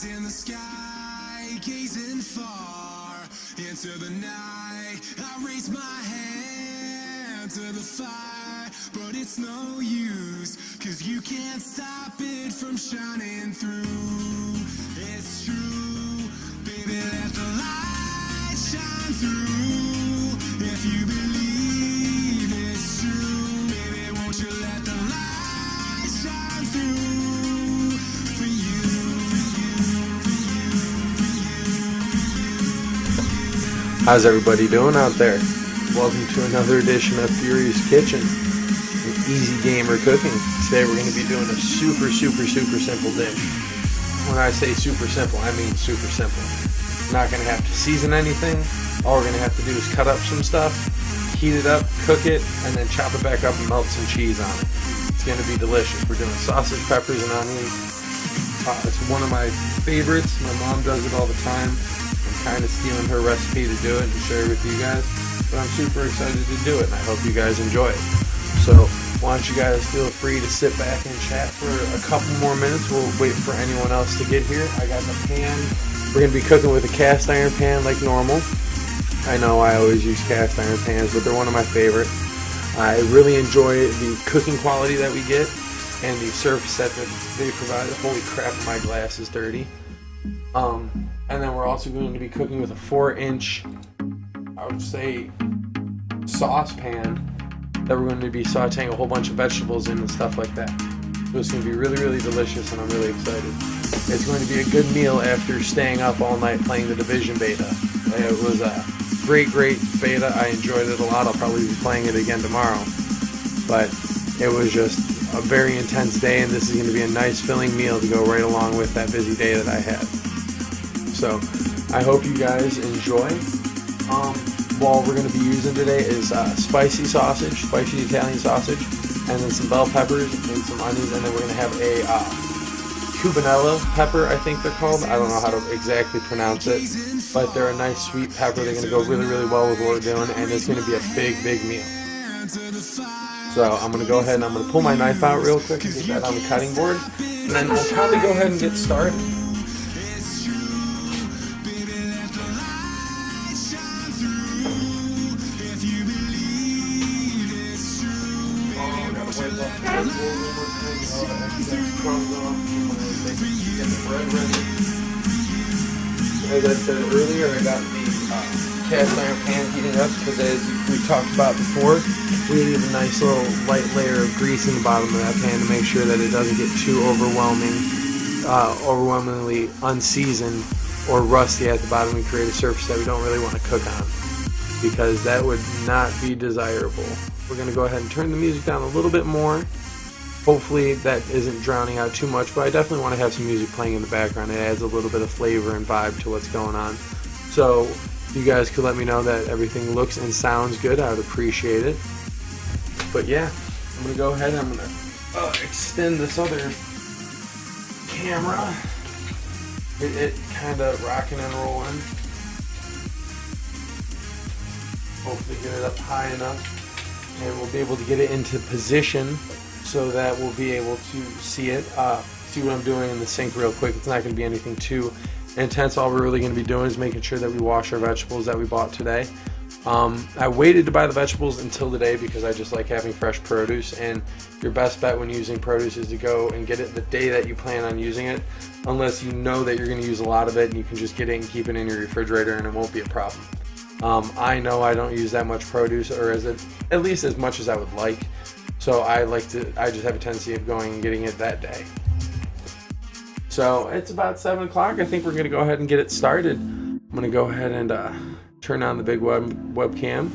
In the sky, gazing far into the night, I raise my hand to the fire, but it's no use, 'cause you can't stop it from shining through. It's true, baby, let the light shine through. If you believe it's true, baby, won't you let the light shine through for you. How's everybody doing out there? Welcome to another edition of Furious Kitchen, an easy gamer cooking. Today we're going to be doing a super simple dish. When I say super simple, I mean super simple. We're not going to have to season anything. All we're going to have to do is cut up some stuff, heat it up, cook it, and then chop it back up and melt some cheese on it. It's going to be delicious. We're doing sausage, peppers, and onions. It's one of my favorites. My mom does it all the time. Kind of stealing her recipe to do it and share it with you guys, but I'm super excited to do it, and I hope you guys enjoy it. So why don't you guys feel free to sit back and chat for a couple more minutes. We'll wait for anyone else to get here. I got the pan. We're going to be cooking with a cast iron pan like normal. I know I always use cast iron pans, but they're one of my favorite. I really enjoy the cooking quality that we get and the surface that they provide. Holy crap, my glass is dirty. And then we're also going to be cooking with a 4-inch, I would say, saucepan that we're going to be sauteing a whole bunch of vegetables in and stuff like that. So it's going to be really delicious, and I'm really excited. It's going to be a good meal after staying up all night playing the Division beta. It was a great beta. I enjoyed it a lot. I'll probably be playing it again tomorrow. But it was just a very intense day, and this is going to be a nice filling meal to go right along with that busy day that I had. So I hope you guys enjoy. What we're going to be using today is spicy Italian sausage, and then some bell peppers and some onions, and then we're going to have a cubanella pepper, I think they're called. I don't know how to exactly pronounce it, but they're a nice sweet pepper. They're going to go really well with what we're doing, and it's going to be a big meal. So I'm going to go ahead and I'm going to pull my knife out real quick and get that on the cutting board, and then we'll probably go ahead and get started. As I said earlier, I got the cast iron pan heating up because, as we talked about before, we leave a nice little light layer of grease in the bottom of that pan to make sure that it doesn't get too overwhelmingly unseasoned or rusty at the bottom and create a surface that we don't really want to cook on, because that would not be desirable. We're going to go ahead and turn the music down a little bit more. Hopefully that isn't drowning out too much, but I definitely want to have some music playing in the background. It adds a little bit of flavor and vibe to what's going on. So if you guys could let me know that everything looks and sounds good, I would appreciate it. But yeah, I'm going to go ahead and I'm going to extend this other camera. Get it kind of rocking and rolling. Hopefully get it up high enough, and we'll be able to get it into position so that we'll be able to see it. See what I'm doing in the sink real quick. It's not going to be anything too intense. All we're really going to be doing is making sure that we wash our vegetables that we bought today. I waited to buy the vegetables until today because I just like having fresh produce, and your best bet when using produce is to go and get it the day that you plan on using it, unless you know that you're going to use a lot of it, and you can just get it and keep it in your refrigerator and it won't be a problem. I know I don't use that much produce, or at least as much as I would like. So I just have a tendency of going and getting it that day. So it's about 7 o'clock. I think we're going to go ahead and get it started. I'm going to go ahead and turn on the big webcam.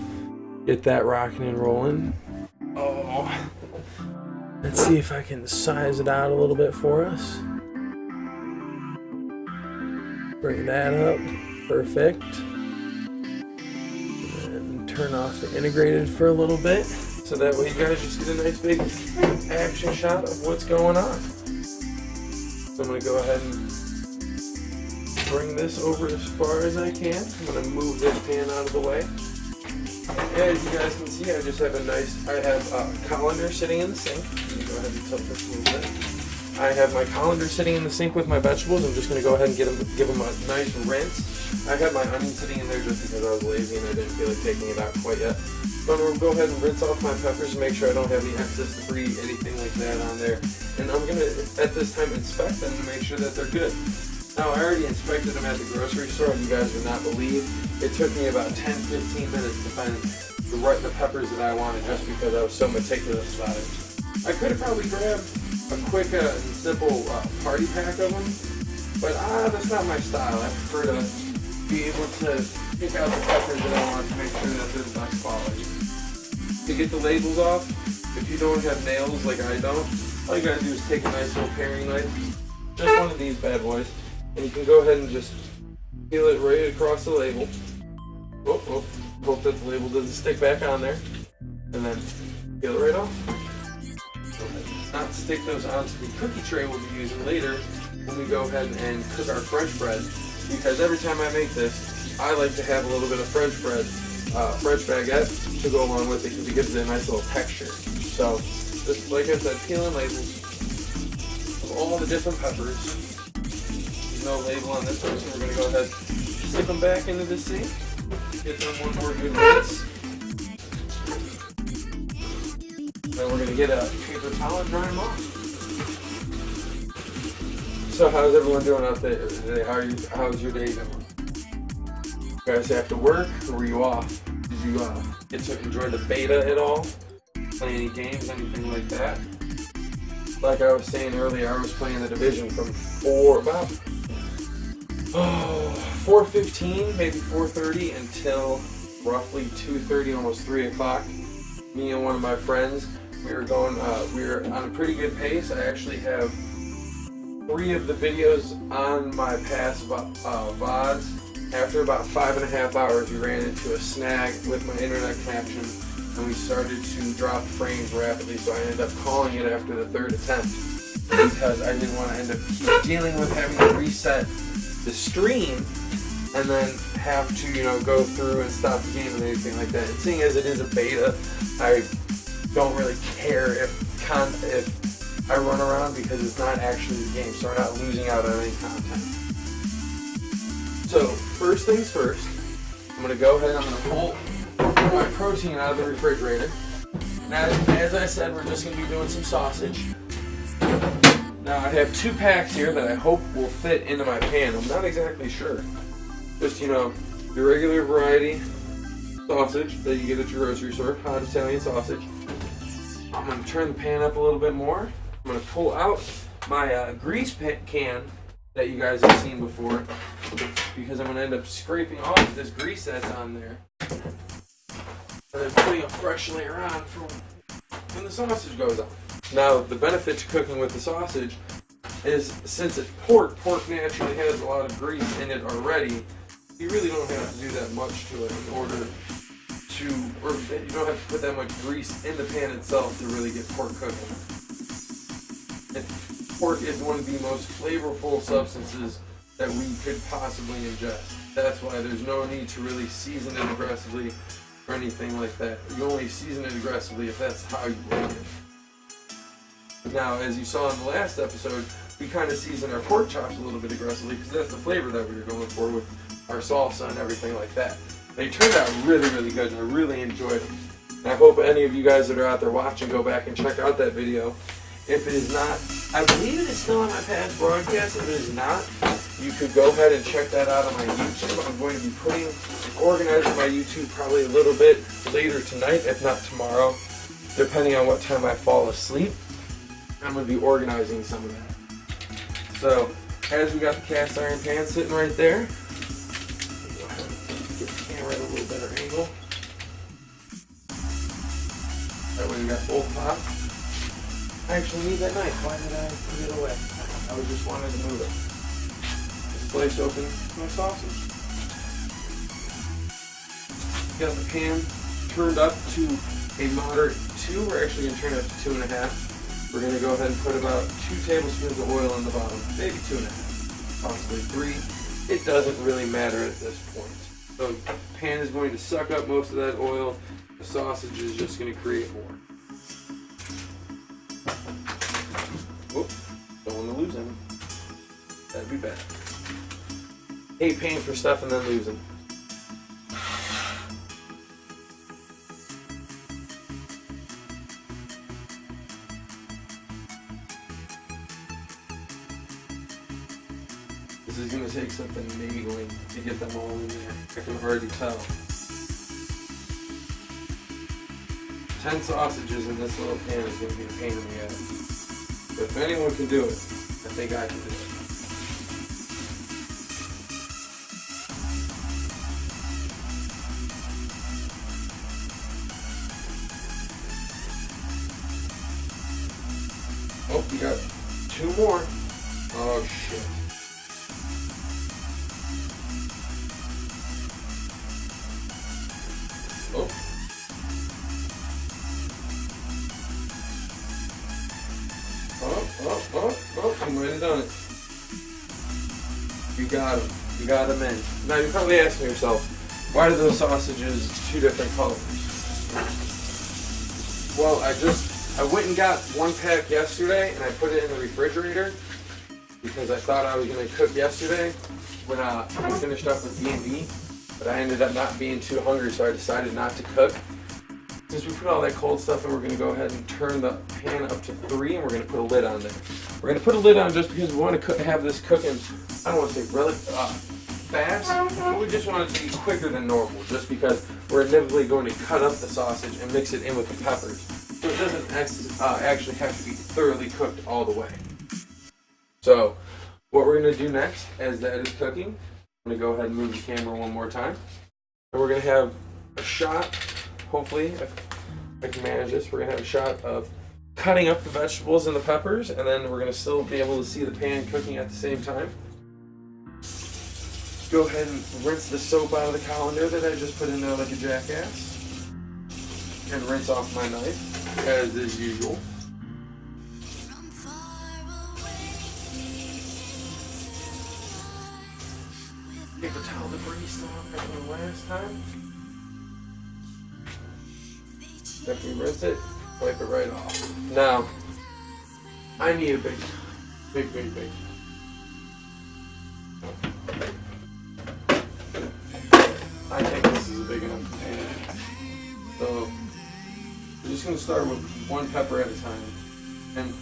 Get that rocking and rolling. Oh, let's see if I can size it out a little bit for us. Bring that up. Perfect. And turn off the integrated for a little bit, so that way you guys just get a nice big action shot of what's going on. So I'm going to go ahead and bring this over as far as I can. I'm going to move this pan out of the way. As you guys can see, I just have I have a colander sitting in the sink. I'm going to go ahead and tilt this a little bit. I have my colander sitting in the sink with my vegetables. I'm just going to go ahead and give them a nice rinse. I have my onion sitting in there just because I was lazy and I didn't feel like taking it out quite yet. But I'm going to go ahead and rinse off my peppers and make sure I don't have any excess debris, anything like that on there. And I'm going to, at this time, inspect them to make sure that they're good. Now, I already inspected them at the grocery store, and you guys would not believe it took me about 10-15 minutes to find the peppers that I wanted, just because I was so meticulous about it. I could have probably grabbed a quick and simple party pack of them, but that's not my style. I prefer to be able to pick out the peppers that I want to make sure that they're the best quality. To get the labels off, if you don't have nails like I don't, all you gotta do is take a nice little paring knife, just one of these bad boys, and you can go ahead and just peel it right across the label. Hope that the label doesn't stick back on there, and then peel it right off. Not stick those onto the cookie tray we'll be using later when we go ahead and cook our French bread, because every time I make this, I like to have a little bit of French bread, French baguette to go along with it, because it gives it a nice little texture. So, just like I said, peeling labels of all the different peppers. There's no label on this one, so we're going to go ahead and stick them back into the sink. Get them one more good rinse. Then we're going to get a paper towel and dry them off. So how's everyone doing out there today? How's your day going? You guys have to work, or were you off? Did you get to enjoy the beta at all? Play any games, anything like that? Like I was saying earlier, I was playing the Division from 4:15, maybe 4:30 until roughly 2:30, almost 3 o'clock. Me and one of my friends, we were on a pretty good pace. I actually have 3 of the videos on my past VODs. After about 5.5 hours, we ran into a snag with my internet connection, and we started to drop frames rapidly, so I ended up calling it after the 3rd attempt, because I didn't want to end up dealing with having to reset the stream and then have to, go through and stop the game and anything like that. And seeing as it is a beta, I don't really care if I run around, because it's not actually the game, so we're not losing out on any content. So, first things first, I'm going to go ahead and I'm going to pull my protein out of the refrigerator. Now, as I said, we're just going to be doing some sausage. Now, I have 2 packs here that I hope will fit into my pan. I'm not exactly sure. Just, the regular variety sausage that you get at your grocery store, hot Italian sausage. I'm going to turn the pan up a little bit more. I'm going to pull out my grease can that you guys have seen before, because I'm going to end up scraping off this grease that's on there. and then putting a fresh layer on for when the sausage goes on. Now, the benefit to cooking with the sausage is since it's pork naturally has a lot of grease in it already. You really don't have to do that much to it in order to, or you don't have to put that much grease in the pan itself to really get pork cooking. And pork is one of the most flavorful substances that we could possibly ingest. That's why there's no need to really season it aggressively or anything like that. You only season it aggressively if that's how you like it. Now, as you saw in the last episode, we kind of season our pork chops a little bit aggressively because that's the flavor that we were going for with our salsa and everything like that. They turned out really, really good, and I really enjoyed them. And I hope any of you guys that are out there watching go back and check out that video. If it is not, I believe it is still on my past broadcast. If it is not, you could go ahead and check that out on my YouTube. I'm going to be organizing my YouTube probably a little bit later tonight, if not tomorrow, depending on what time I fall asleep. I'm going to be organizing some of that. So, as we got the cast iron pan sitting right there, go ahead and get the camera at a little better angle. That way we got both pots. I actually need that knife. Why did I put it away? I was just wanting to move it. Just slice open my sausage. Got the pan turned up to a moderate 2. We're actually going to turn it up to 2.5. We're going to go ahead and put about 2 tablespoons of oil on the bottom. Maybe 2.5, possibly 3. It doesn't really matter at this point. So the pan is going to suck up most of that oil. The sausage is just going to create more. Whoops, don't want to lose any. That'd be bad. Hate paying for stuff and then losing. This is going to take some finagling to get them all in there. I can already tell. 10 sausages in this little pan is going to be a pain in the ass. But if anyone can do it, I think I can do it. Oh, we got 2 more. Oh, shit. Oh. Oh, I might have done it. You got them. You got them in. Now you're probably asking yourself, why are those sausages 2 different colors? Well, I went and got 1 pack yesterday and I put it in the refrigerator because I thought I was going to cook yesterday when I finished up with B&B, but I ended up not being too hungry, so I decided not to cook. Since we put all that cold stuff in, we're going to go ahead and turn the pan up to 3 and we're going to put a lid on there. We're going to put a lid on just because we want to have this cooking, I don't want to say really fast, but we just want it to be quicker than normal just because we're inevitably going to cut up the sausage and mix it in with the peppers. So it doesn't actually have to be thoroughly cooked all the way. So what we're going to do next, as that is cooking, I'm going to go ahead and move the camera one more time. And we're going to have a shot, hopefully, if I can manage this, we're going to have a shot of cutting up the vegetables and the peppers, and then we're going to still be able to see the pan cooking at the same time. Go ahead and rinse the soap out of the colander that I just put in there like a jackass. And rinse off my knife, as is usual. Paper towel debris still on there from last time. After we rinse it, wipe it right off. Now, I need a big. I think this is a big enough container. So, we're just going to start with 1 pepper at a time. And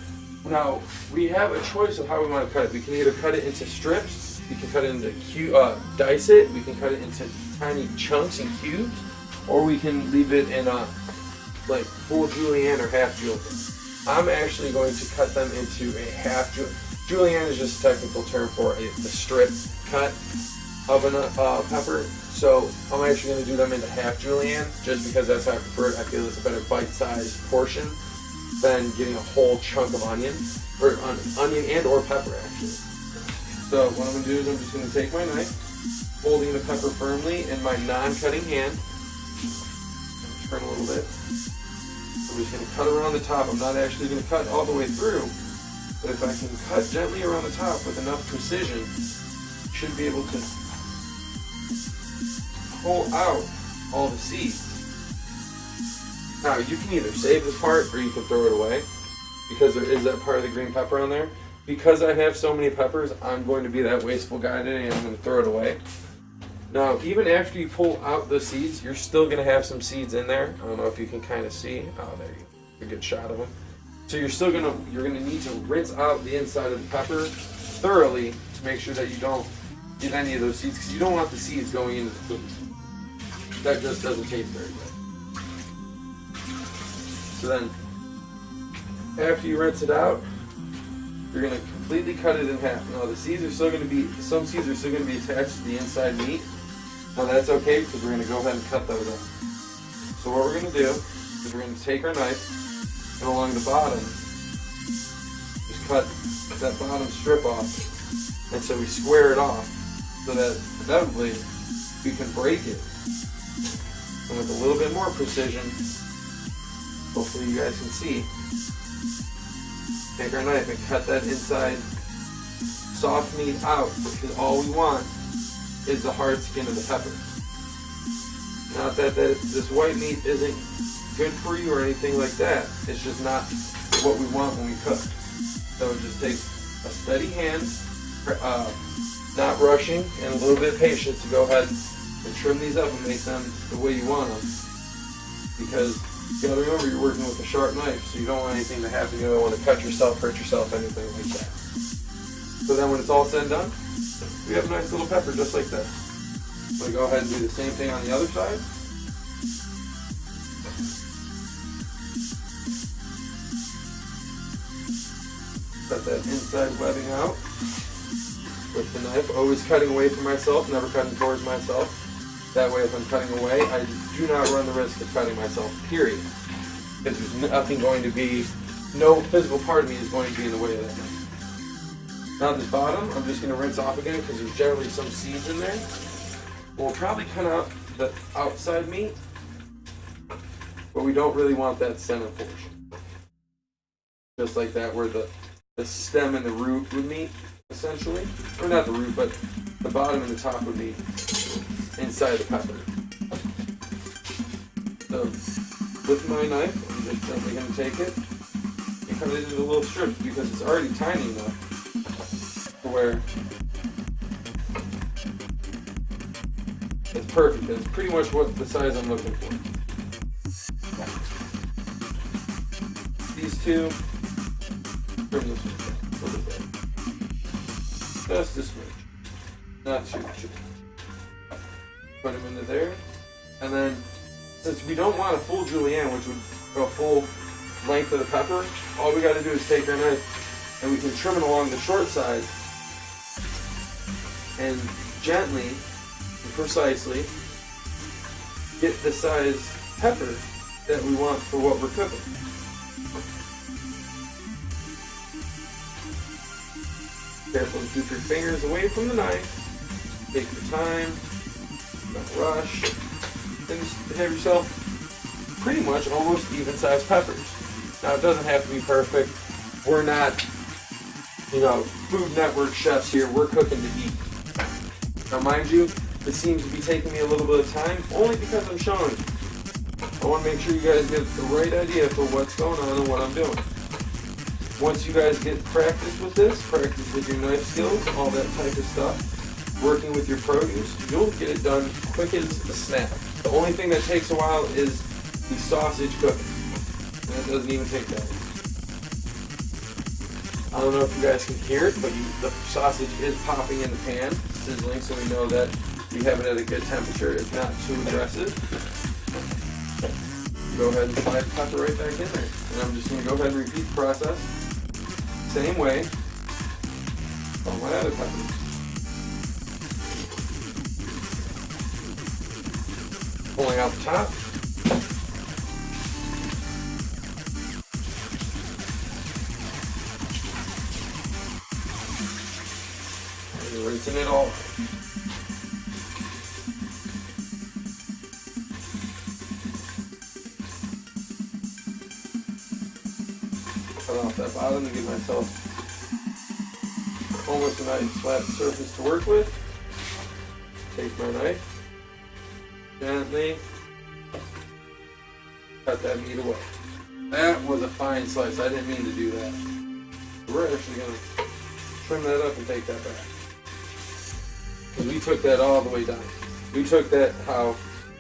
now, we have a choice of how we want to cut it. We can either cut it into strips, we can cut it into dice it, we can cut it into tiny chunks and cubes, or we can leave it in like full julienne or half julienne. I'm actually going to cut them into a half julienne. Julienne is just a technical term for the strip cut. of a pepper. So I'm actually going to do them into half julienne, just because that's how I prefer it. I feel it's a better bite-sized portion than getting a whole chunk of onion, or onion and or pepper actually. So what I'm going to do is I'm just going to take my knife, holding the pepper firmly in my non-cutting hand, turn a little bit. I'm just going to cut around the top. I'm not actually going to cut all the way through, but if I can cut gently around the top with enough precision, I should be able to pull out all the seeds. Now you can either save this part or you can throw it away, because there is that part of the green pepper on there. Because I have so many peppers, I'm going to be that wasteful guy today and I'm going to throw it away. Now, even after you pull out the seeds, you're still going to have some seeds in there. I don't know if you can kind of see. Oh, there you go. A good shot of them. So you're going to need to rinse out the inside of the pepper thoroughly to make sure that you don't get any of those seeds, because you don't want the seeds going into the food. That just doesn't taste very good. So then, after you rinse it out, you're going to completely cut it in half. Now the seeds are still going to be, some seeds are still going to be attached to the inside meat. Now that's okay, because we're going to go ahead and cut those out. So what we're going to do is we're going to take our knife and along the bottom, just cut that bottom strip off. And so we square it off so that inevitably we can break it. And with a little bit more precision, hopefully you guys can see, take our knife and cut that inside soft meat out, because all we want is the hard skin of the pepper. Not that this white meat isn't good for you or anything like that. It's just not what we want when we cook. So it just takes a steady hand, not rushing, and a little bit of patience to go ahead and trim these up and make them the way you want them. Because you gotta remember, you're working with a sharp knife, so you don't want anything to happen. You don't want to cut yourself, hurt yourself, anything like that. So then when it's all said and done, we have a nice little pepper just like that. So we go ahead and do the same thing on the other side. Cut that inside webbing out with the knife. Always cutting away from myself, never cutting towards myself. That way, if I'm cutting away, I do not run the risk of cutting myself, period. Because there's nothing going to be, no physical part of me is going to be in the way of that knife. Now this bottom, I'm just going to rinse off again, because there's generally some seeds in there. We'll probably cut out the outside meat, but we don't really want that center portion. Just like that, where the stem and the root would meet, essentially. Or not the root, but the bottom and the top would meet inside the pepper. So with my knife, I'm just gently going to take it and cut it into little strips, because it's already tiny enough to where it's perfect. It's pretty much what the size I'm looking for. These two, trim this one a little bit. Just this much. Not too much. Put them into there, and then since we don't want a full julienne, which would go full length of the pepper, all we got to do is take our knife and we can trim it along the short side and gently and precisely get the size pepper that we want for what we're cooking. Careful to keep your fingers away from the knife. Take your time. Don't rush. Then just have yourself pretty much almost even-sized peppers. Now it doesn't have to be perfect. We're not, Food Network chefs here. We're cooking to eat. Now mind you, this seems to be taking me a little bit of time, only because I'm showing you. I want to make sure you guys get the right idea for what's going on and what I'm doing. Once you guys get practice with this, practice with your knife skills, all that type of stuff, working with your produce, you'll get it done quick as a snap. The only thing that takes a while is the sausage cooking. And it doesn't even take that long. I don't know if you guys can hear it, but the sausage is popping in the pan, sizzling, so we know that we have it at a good temperature. It's not too aggressive. Go ahead and slide the pepper right back in there. And I'm just going to go ahead and repeat the process. Same way on my other peppers. pulling out the top. And rinsing it all. Cut off that bottom to give myself almost a nice flat surface to work with. Take my knife, gently cut that meat away. That was a fine slice. I didn't mean to do that. We're actually going to trim that up and take that back. Because we took that all the way down. We took that how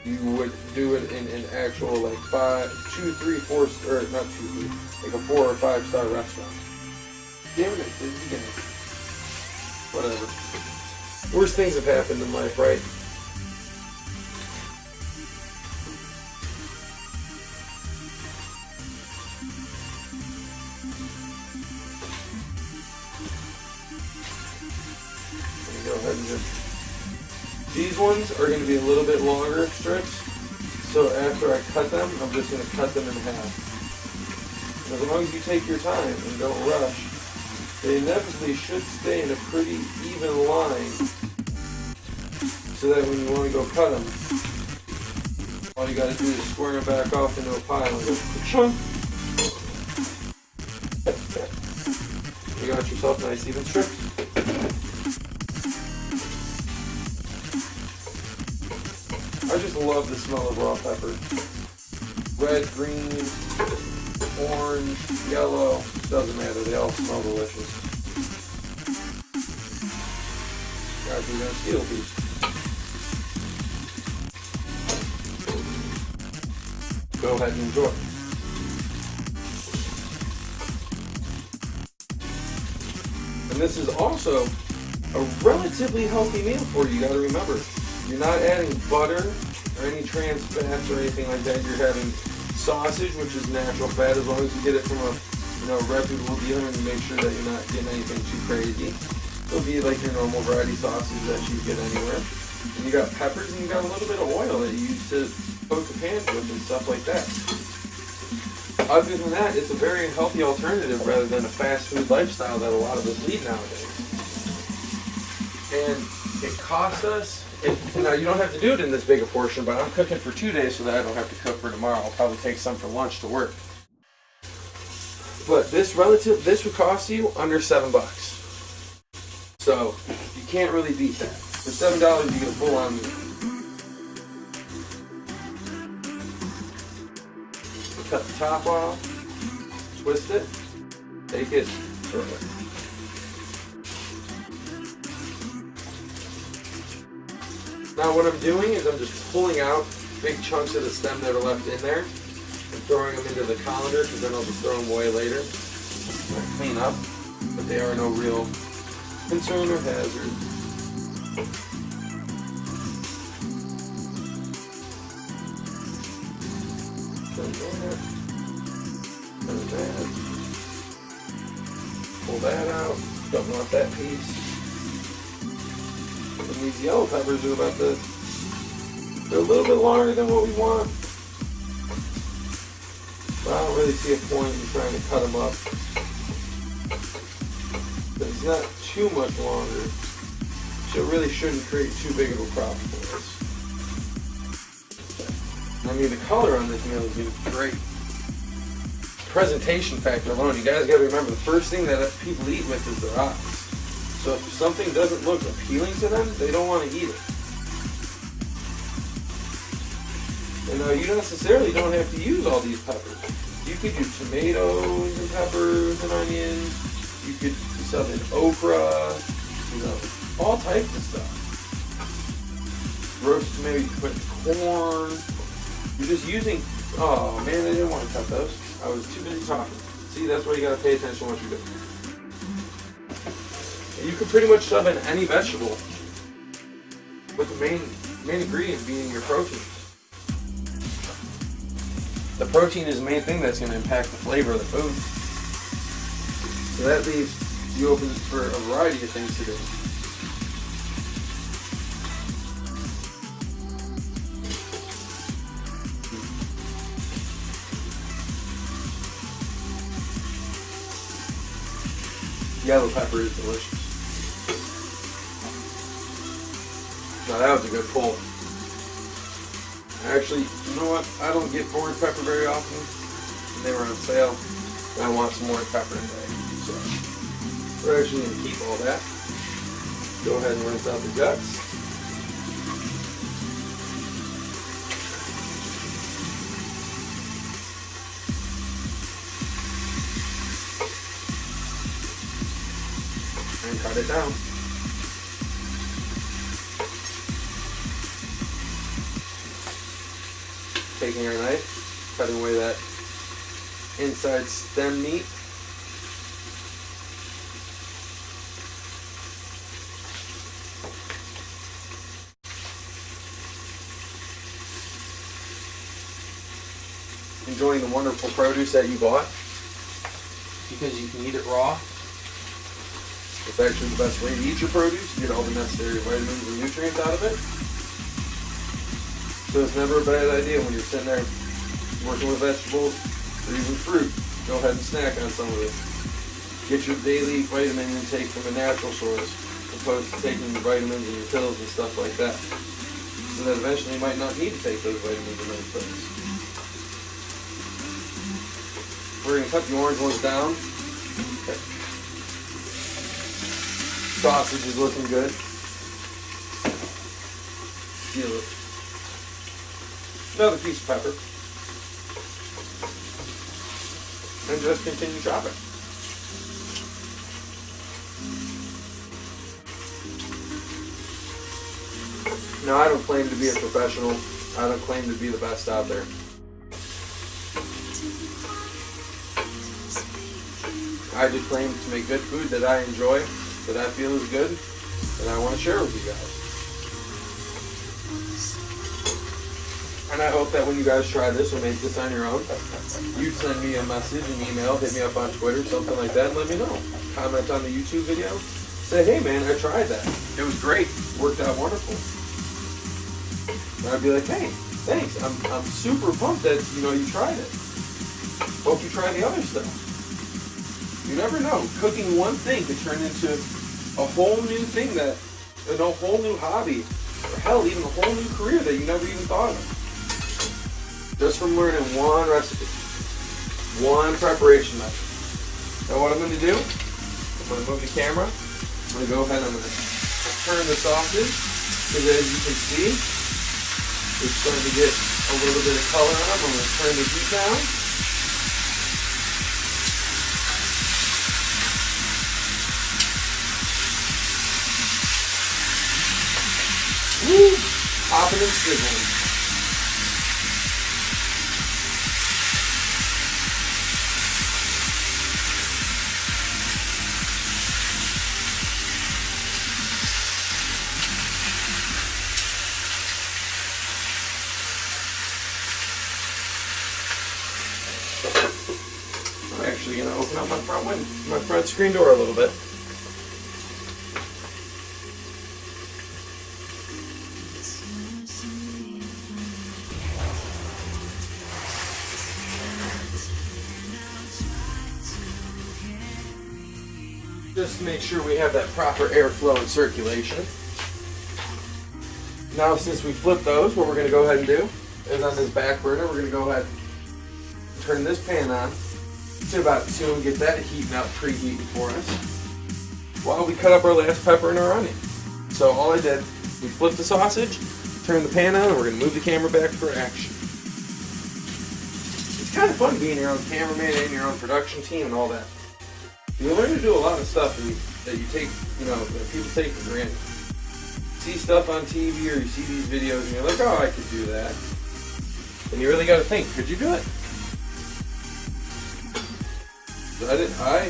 you would do it in an actual like 2, 3, 4, or not 2, 3, like a 4 or 5 star restaurant. Damn it, whatever. Worst things have happened in life, right? Let me go ahead and just... These ones are going to be a little bit longer strips, so after I cut them, I'm just going to cut them in half. As long as you take your time and don't rush, they inevitably should stay in a pretty even line, so that when you want to go cut them, all you got to do is square them back off into a pile and go chunk. You got yourself nice even strips. I just love the smell of raw pepper. Red, green, orange, yellow, doesn't matter, they all smell delicious. Guys, we're gonna steal these. Go ahead and enjoy. And this is also a relatively healthy meal for you, you gotta remember. You're not adding butter or any trans fats or anything like that. You're having sausage, which is natural fat, as long as you get it from a reputable dealer and you make sure that you're not getting anything too crazy. It'll be like your normal variety sausage that you get anywhere. And you got peppers and you got a little bit of oil that you use to coat the pans with and stuff like that. Other than that, it's a very healthy alternative rather than a fast food lifestyle that a lot of us lead nowadays. And it costs us, now you don't have to do it in this big a portion, but I'm cooking for 2 days so that I don't have to cook for tomorrow. I'll probably take some for lunch to work. But this would cost you under $7. So you can't really beat that. For $7 you get a full on meal. Cut the top off, twist it, take it, perfect. Now what I'm doing is I'm just pulling out big chunks of the stem that are left in there and throwing them into the colander, because then I'll just throw them away later. I'll clean up, but they are no real concern or hazard. Turn that, turn that, pull that out, don't want that piece. And these yellow peppers are they're a little bit longer than what we want. But I don't really see a point in trying to cut them up. But it's not too much longer, so it really shouldn't create too big of a problem for us. I mean, the color on this meal is going to be great. Presentation factor alone, you guys got to remember the first thing that people eat with is their eyes. So if something doesn't look appealing to them, they don't want to eat it. And you necessarily don't have to use all these peppers. You could use tomatoes and peppers and onions. You could do something okra, all types of stuff. Roast tomato, you could put corn. You're just using, oh man, I didn't want to cut those. I was too busy talking. See, that's why you gotta pay attention to what you're doing. And you could pretty much sub in any vegetable, with the main ingredient being your protein. The protein is the main thing that's going to impact the flavor of the food. So that leaves you open for a variety of things to do. Yellow pepper is delicious. Now that was a good pull. Actually, you know what? I don't get orange pepper very often. And they were on sale. And I want some orange pepper today. So we're actually going to keep all that. Go ahead and rinse out the guts. And cut it down. Taking our knife, cutting away that inside stem meat. Enjoying the wonderful produce that you bought because you can eat it raw. It's actually the best way to eat your produce. You get all the necessary vitamins and nutrients out of it. So it's never a bad idea when you're sitting there working with vegetables or even fruit. Go ahead and snack on some of it. Get your daily vitamin intake from a natural source, opposed to taking your vitamins and your pills and stuff like that. So that eventually you might not need to take those vitamins and those pills. We're going to cut the orange ones down. Okay. Sausage is looking good. Feel it. Another piece of pepper. And just continue chopping. Now, I don't claim to be a professional. I don't claim to be the best out there. I just claim to make good food that I enjoy, that I feel is good, and I want to share with you guys. And I hope that when you guys try this or make this on your own, you'd send me a message, an email, hit me up on Twitter, something like that, and let me know. Comment on the YouTube video. Say, hey man, I tried that. It was great. Worked out wonderful. And I'd be like, hey, thanks. I'm super pumped that you tried it. Hope you try the other stuff. You never know. Cooking one thing could turn into a whole new thing a whole new hobby, or hell, even a whole new career that you never even thought of. Just from learning one recipe, one preparation method. Now what I'm going to do, I'm going to move the camera. I'm going to go ahead and I'm going to turn the sausage, because as you can see, it's starting to get a little bit of color on them. I'm going to turn the heat down. Woo! Popping and sizzling. I'm actually going to open up my front screen door a little bit. Just to make sure we have that proper airflow and circulation. Now, since we flipped those, what we're going to go ahead and do is on this back burner, we're going to go ahead and turn this pan on to about 2 and get that heating up, preheating for us, while we cut up our last pepper and our onion. So all I did, we flipped the sausage, turned the pan on, and we're going to move the camera back for action. It's kind of fun being your own cameraman and your own production team and all that. You learn to do a lot of stuff that you take, that people take for granted. See stuff on TV or you see these videos and you're like, oh, I could do that. And you really got to think, could you do it? I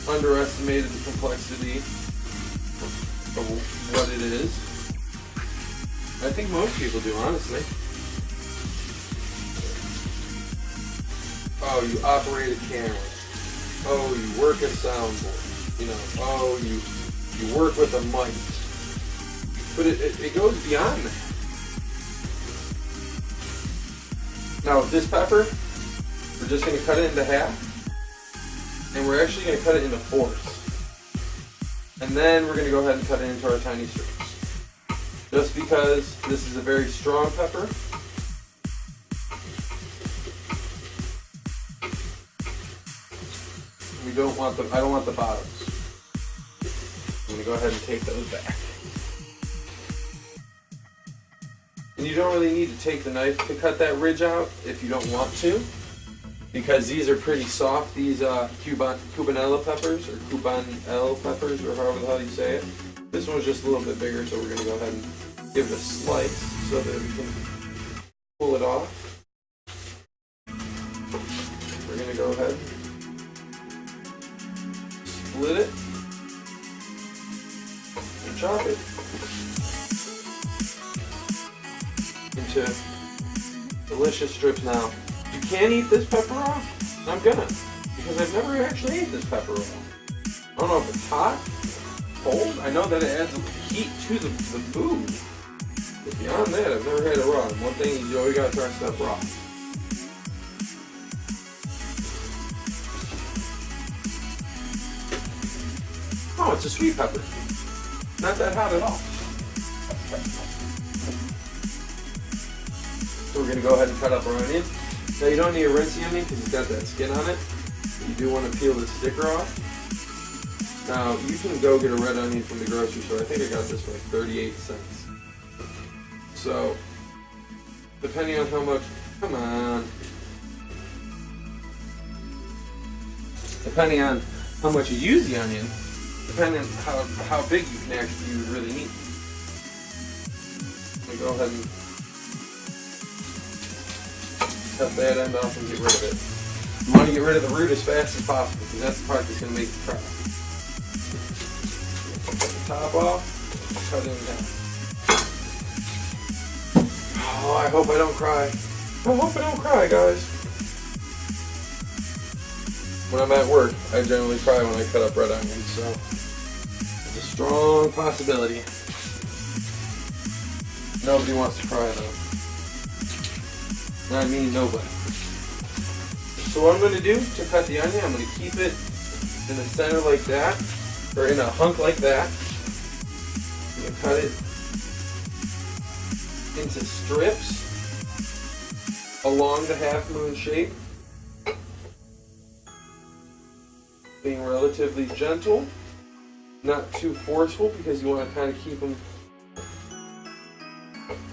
underestimated the complexity of what it is. I think most people do, honestly. Oh, you operate a camera. Oh, you work a soundboard. Oh, you work with a mic. But it goes beyond that. Now with this pepper, we're just going to cut it into half. And we're actually going to cut it into fourths. And then we're going to go ahead and cut it into our tiny strips. Just because this is a very strong pepper, I don't want the bottoms. I'm going to go ahead and take those back. And you don't really need to take the knife to cut that ridge out if you don't want to, because these are pretty soft, these Cubanella peppers, or Cubanelle peppers, or however the hell you say it. This one's just a little bit bigger, so we're going to go ahead and give it a slice so that we can pull it off. We're going to go ahead, split it, and chop it into delicious strips. Now, you can eat this pepper raw. I'm gonna, because I've never actually ate this pepper raw. I don't know if it's hot, cold. I know that it adds heat to the food. But beyond that, I've never had it raw. And one thing is you always gotta try stuff raw. Oh, it's a sweet pepper. Not that hot at all. So we're gonna go ahead and cut up our onion. Now you don't need to rinse the onion because it's got that skin on it. You do want to peel the sticker off. Now you can go get a red onion from the grocery store. I think I got this for like 38 cents. So depending on how much, depending on how much you use the onion, depending on how big you really need. I'm gonna go ahead and cut that end off and get rid of it. You want to get rid of the root as fast as possible because that's the part that's going to make you cry. Cut the top off, cut it in half. Oh, I hope I don't cry. I hope I don't cry, guys. When I'm at work, I generally cry when I cut up red onions, so it's a strong possibility. Nobody wants to cry though. I mean nobody. So what I'm going to do to cut the onion, I'm going to keep it in the center like that, or in a hunk like that. I'm going to cut it into strips along the half moon shape, being relatively gentle, not too forceful because you want to kind of keep them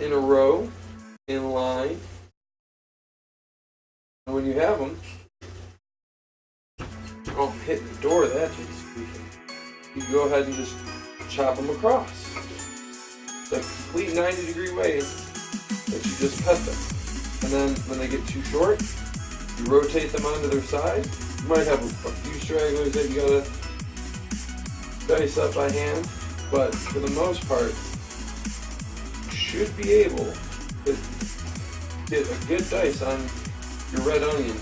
in a row, in line. And when you have them, oh, I'm hitting the door, that's what's squeaking. You go ahead and just chop them across. The complete 90-degree way that you just cut them. And then when they get too short, you rotate them onto their side. You might have a few stragglers that you gotta dice up by hand, but for the most part, you should be able to get a good dice on your red onion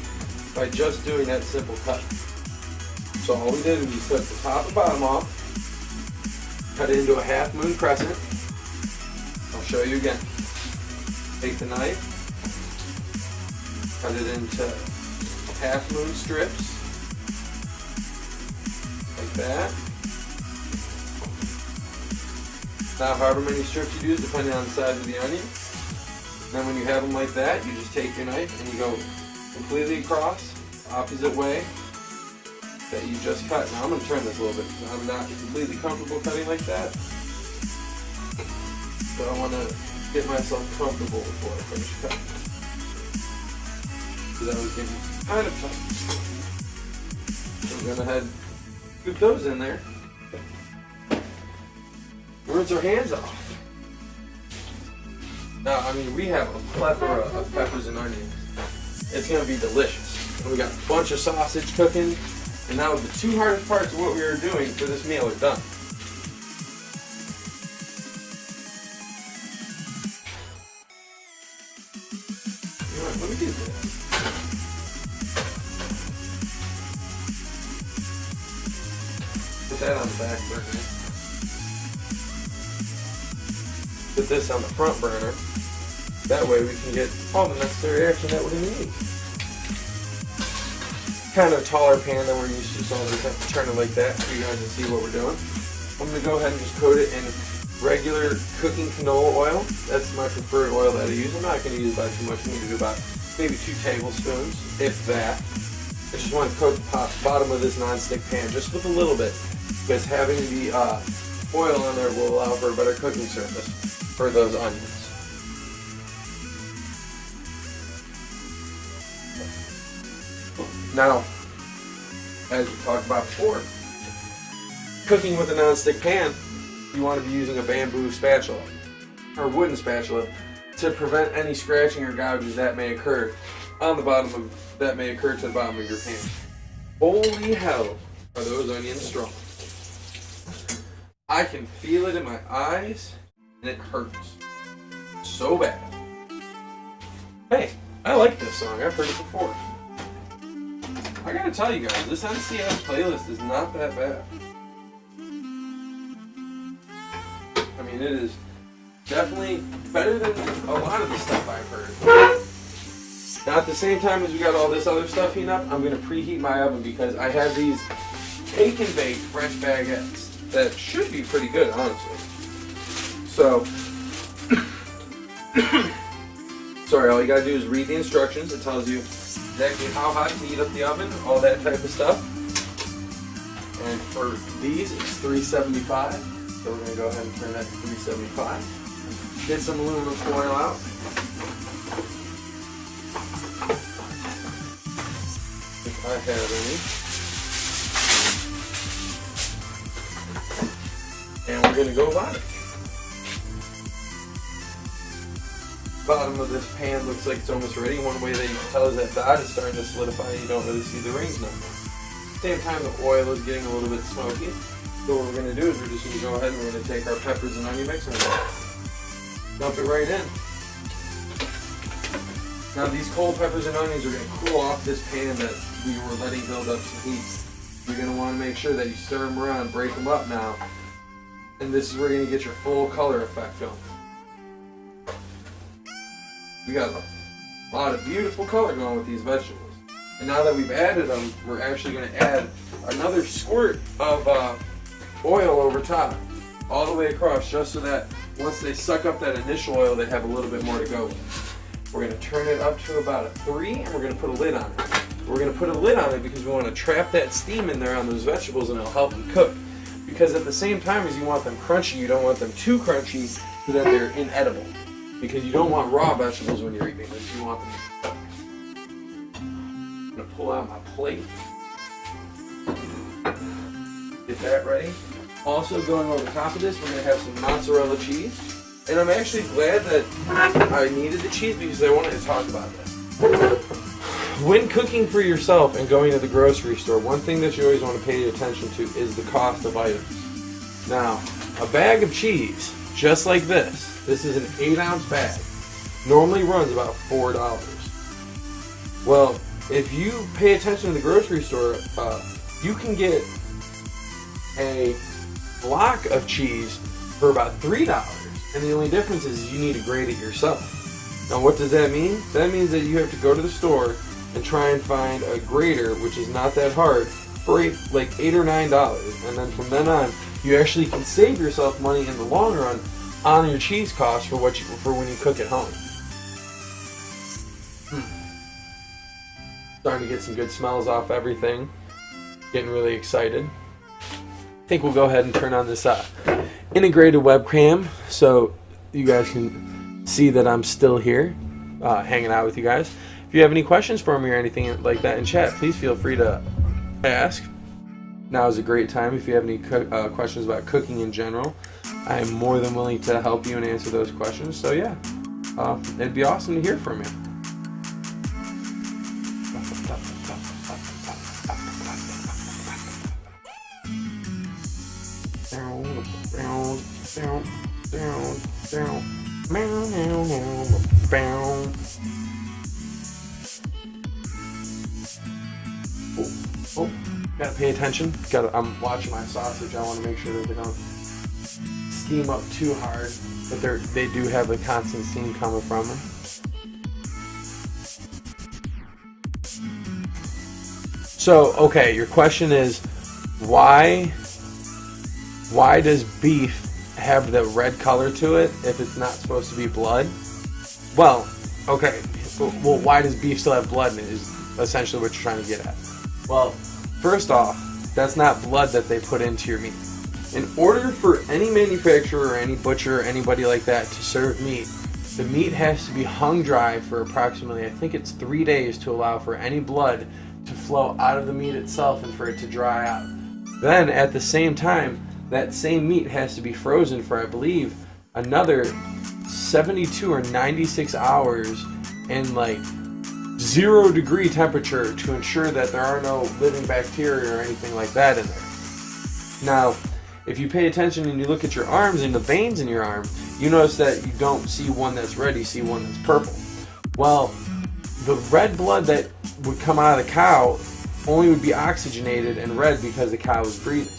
by just doing that simple cut. So all we did was we cut the top and bottom off, cut it into a half moon crescent. I'll show you again. Take the knife, cut it into half moon strips, like that. Now however many strips you do, depending on the size of the onion. Then when you have them like that, you just take your knife and you go completely across, opposite way that you just cut. Now I'm going to turn this a little bit because I'm not completely comfortable cutting like that. So I want to get myself comfortable before I finish cutting. So that was getting kind of tight. So we're going to head, scoop those in there. Rinse our hands off. Now, I mean, we have a plethora of peppers and onions. It's going to be delicious. And we got a bunch of sausage cooking. And now the two hardest parts of what we were doing for this meal are done. You know what, let me do this. Put that on the back burner. Put this on the front burner. That way we can get all the necessary action that we're going to need. Kind of a taller pan than we're used to, so I'll just have to turn it like that so you guys can see what we're doing. I'm going to go ahead and just coat it in regular cooking canola oil. That's my preferred oil that I use. I'm not going to use about too much. I'm going to do about maybe 2 tablespoons, if that. I just want to coat the bottom of this non-stick pan just with a little bit, because having the oil on there will allow for a better cooking surface for those onions. Now, as we talked about before, cooking with a non-stick pan, you want to be using a bamboo spatula or wooden spatula to prevent any scratching or gouging that may occur on the bottom of to the bottom of your pan. Holy hell, are those onions strong? I can feel it in my eyes, and it hurts so bad. Hey, I like this song. I've heard it before. I gotta tell you guys, this NCS playlist is not that bad. I mean, it is definitely better than a lot of the stuff I've heard. Now, at the same time as we got all this other stuff heating up, I'm gonna preheat my oven because I have these bake and bake French baguettes that should be pretty good, honestly. So, sorry, all you gotta do is read the instructions. It tells you exactly how hot to heat up the oven, all that type of stuff. And for these, it's 375. So we're gonna go ahead and turn that to 375. Get some aluminum foil out. If I have any. And we're gonna go about it. Bottom of this pan looks like it's almost ready. One way that you can tell is that dot is starting to solidify and you don't really see the rings no more. Same time, the oil is getting a little bit smoky. So what we're going to do is we're just going to go ahead and we're going to take our peppers and onion mix and we're going to dump it right in. Now these cold peppers and onions are going to cool off this pan that we were letting build up some heat. You're going to want to make sure that you stir them around, break them up now. And this is where you're going to get your full color effect going. We got a lot of beautiful color going with these vegetables. And now that we've added them, we're actually going to add another squirt of oil over top, all the way across, just so that once they suck up that initial oil, they have a little bit more to go with. We're going to turn it up to about a 3, and we're going to put a lid on it. We're going to put a lid on it because we want to trap that steam in there on those vegetables, and it'll help them cook. Because at the same time as you want them crunchy, you don't want them too crunchy so that they're inedible. Because you don't want raw vegetables when you're eating this, you want them to cook. I'm going to pull out my plate. Get that ready. Also going over top of this, we're going to have some mozzarella cheese. And I'm actually glad that I needed the cheese because I wanted to talk about this. When cooking for yourself and going to the grocery store, one thing that you always want to pay attention to is the cost of items. Now, a bag of cheese, just like this is an 8-ounce bag, normally runs about $4. Well, if you pay attention to the grocery store, you can get a block of cheese for about $3, and the only difference is you need to grate it yourself. Now, what does that mean? That means that you have to go to the store and try and find a grater, which is not that hard, for like $8 or $9, and then from then on, you actually can save yourself money in the long run on your cheese costs for when you cook at home. Starting to get some good smells off everything. Getting really excited. I think we'll go ahead and turn on this integrated webcam so you guys can see that I'm still here, hanging out with you guys. If you have any questions for me or anything like that in chat, please feel free to ask. Now is a great time if you have any questions about cooking in general. I am more than willing to help you and answer those questions. So yeah, it'd be awesome to hear from you. Oh, gotta pay attention. I'm watching my sausage. I want to make sure that they don't steam up too hard, but they do have a constant steam coming from them. So, okay, your question is why why does beef have the red color to it if it's not supposed to be blood? Well, okay. Well, why does beef still have blood in it is essentially what you're trying to get at. Well, first off, that's not blood that they put into your meat. In order for any manufacturer or any butcher or anybody like that to serve meat, the meat has to be hung dry for approximately, I think it's 3 days, to allow for any blood to flow out of the meat itself and for it to dry out. Then, at the same time, that same meat has to be frozen for, I believe, another 72 or 96 hours in like 0-degree temperature to ensure that there are no living bacteria or anything like that in there. Now, if you pay attention and you look at your arms and the veins in your arm, you notice that you don't see one that's red, you see one that's purple. Well, the red blood that would come out of the cow only would be oxygenated and red because the cow is breathing.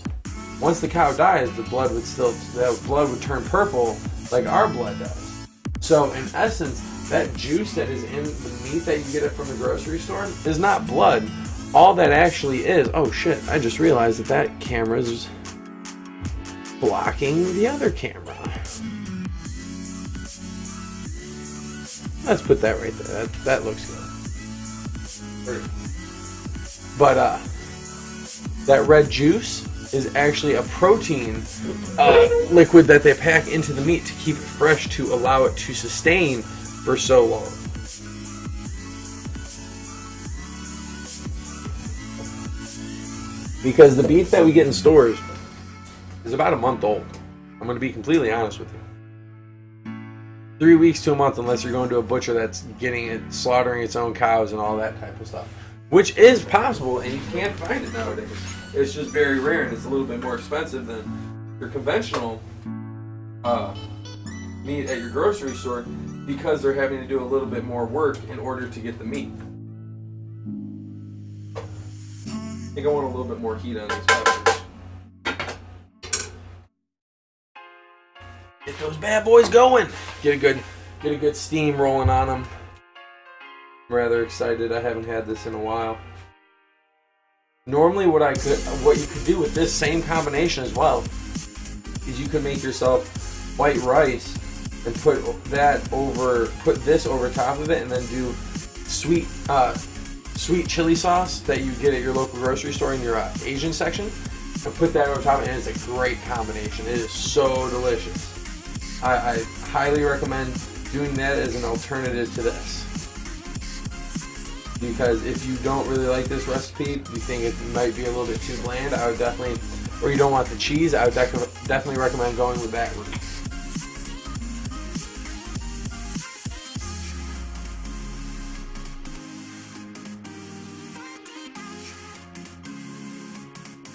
Once the cow dies, the blood would turn purple like our blood does. So in essence, that juice that is in the meat that you get it from the grocery store is not blood. All that actually is, oh shit, I just realized that camera is blocking the other camera. Let's put that right there. That looks good. But that red juice is actually a protein liquid that they pack into the meat to keep it fresh, to allow it to sustain for so long. Because the beef that we get in stores is about a month old. I'm going to be completely honest with you. 3 weeks to a month, unless you're going to a butcher that's slaughtering its own cows and all that type of stuff. Which is possible, and you can't find it nowadays. It's just very rare, and it's a little bit more expensive than your conventional meat at your grocery store, because they're having to do a little bit more work in order to get the meat. I think I want a little bit more heat on these peppers. Get those bad boys going. Get a good steam rolling on them. I'm rather excited. I haven't had this in a while. Normally, what you could do with this same combination as well is you could make yourself white rice and put this over top of it, and then do sweet chili sauce that you get at your local grocery store in your Asian section, and put that over top of it, and it's a great combination. It is so delicious. I highly recommend doing that as an alternative to this. Because if you don't really like this recipe, you think it might be a little bit too bland, I would definitely, or you don't want the cheese, I would definitely recommend going with that route.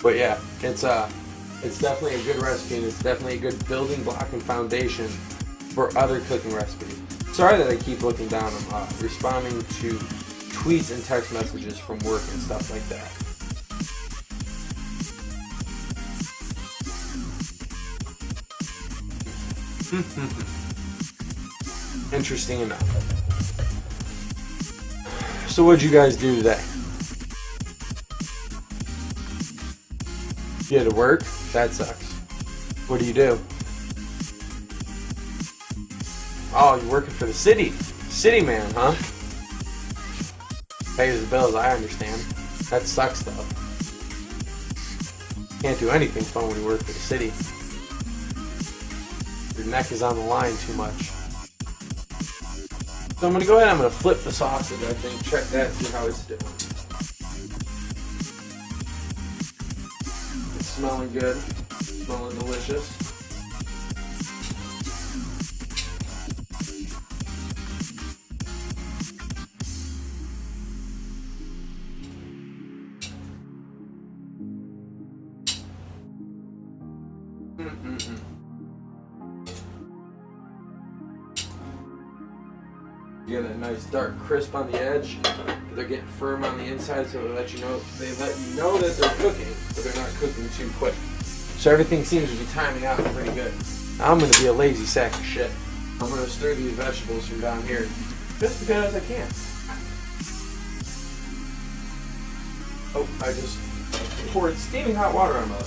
But yeah, it's definitely a good recipe, and it's definitely a good building block and foundation for other cooking recipes. Sorry that I keep looking down. I'm responding to tweets and text messages from work and stuff like that. Interesting enough. So what'd you guys do today? You had to work? That sucks. What do you do? Oh, you're working for the city. City man, huh? Pays the bills, I understand. That sucks, though. Can't do anything fun when you work for the city. Your neck is on the line too much. So I'm going to go ahead and I'm going to flip the sausage, I think. Check that, see how it's doing. It's smelling good. Smelling delicious. You get a nice dark crisp on the edge. They're getting firm on the inside, so they let you know that they're cooking, but they're not cooking too quick. So everything seems to be timing out pretty good. I'm gonna be a lazy sack of shit. I'm gonna stir these vegetables from down here just because I can. Oh, I just poured steaming hot water on my leg.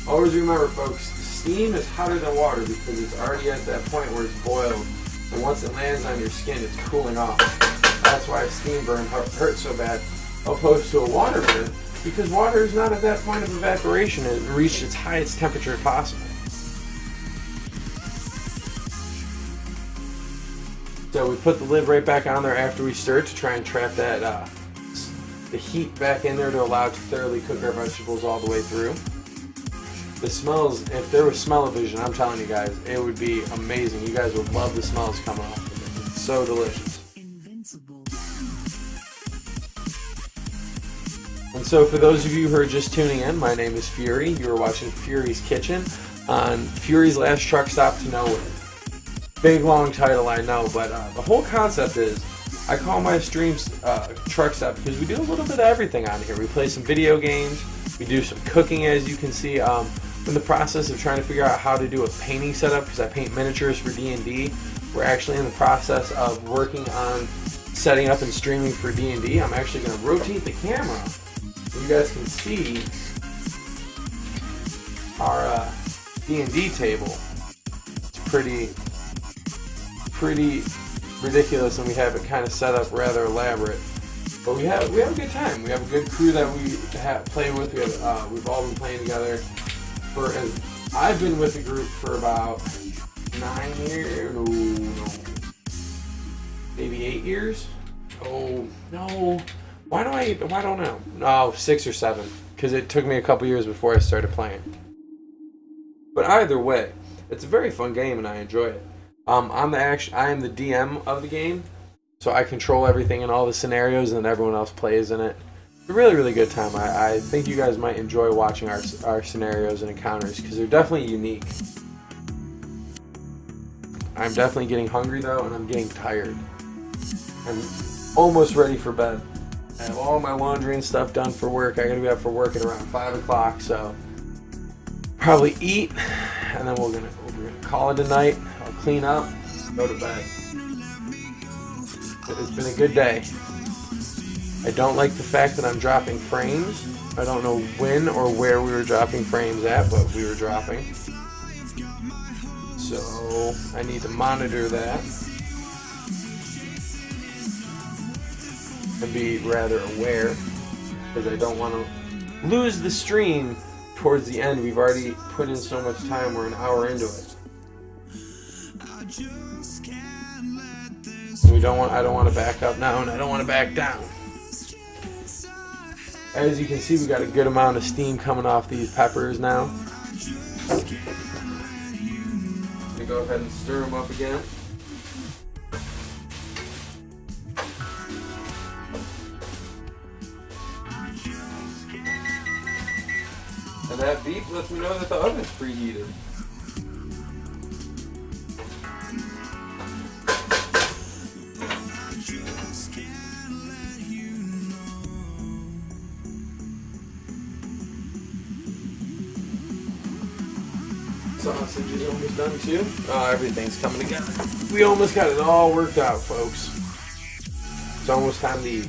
Always remember, folks, steam is hotter than water because it's already at that point where it's boiled. And once it lands on your skin, it's cooling off. That's why a steam burn hurts so bad, opposed to a water burn, because water is not at that point of evaporation. It reached its highest temperature possible. So we put the lid right back on there after we stirred to try and trap that the heat back in there to allow it to thoroughly cook our vegetables all the way through. The smells, if there was smell-o-vision, I'm telling you guys, it would be amazing. You guys would love the smells coming off of it. It's so delicious. And so for those of you who are just tuning in, my name is Fury. You are watching Fury's Kitchen on Fury's Last Truck Stop to Nowhere. Big, long title, I know, but the whole concept is I call my streams Truck Stop because we do a little bit of everything on here. We play some video games. We do some cooking, as you can see. In the process of trying to figure out how to do a painting setup, because I paint miniatures for D&D. We're actually in the process of working on setting up and streaming for D&D. I'm actually going to rotate the camera so you guys can see our D&D table. It's pretty ridiculous, and we have it kind of set up rather elaborate. But we have a good time. We have a good crew that we play with. We've all been playing together I've been with the group for about 9 years. No, maybe 8 years. Oh no, why don't know? No, 6 or 7. Because it took me a couple years before I started playing. But either way, it's a very fun game and I enjoy it. I am the DM of the game. So I control everything in all the scenarios, and then everyone else plays in it. It's a really, really good time. I think you guys might enjoy watching our scenarios and encounters, because they're definitely unique. I'm definitely getting hungry, though, and I'm getting tired. I'm almost ready for bed. I have all my laundry and stuff done for work. I gotta be up for work at around 5 o'clock, so probably eat, and then we're gonna call it a night. I'll clean up, go to bed. It's been a good day. I don't like the fact that I'm dropping frames. I don't know when or where we were dropping frames at, but we were dropping. So I need to monitor that and be rather aware, because I don't want to lose the stream towards the end. We've already put in so much time. We're an hour into it. I don't want to back up now, and I don't want to back down. As you can see, we got a good amount of steam coming off these peppers now. I'm gonna go ahead and stir them up again. And that beep lets me know that the oven's preheated. Sausage is almost done too. Oh, everything's coming together. We almost got it all worked out, folks. It's almost time to eat.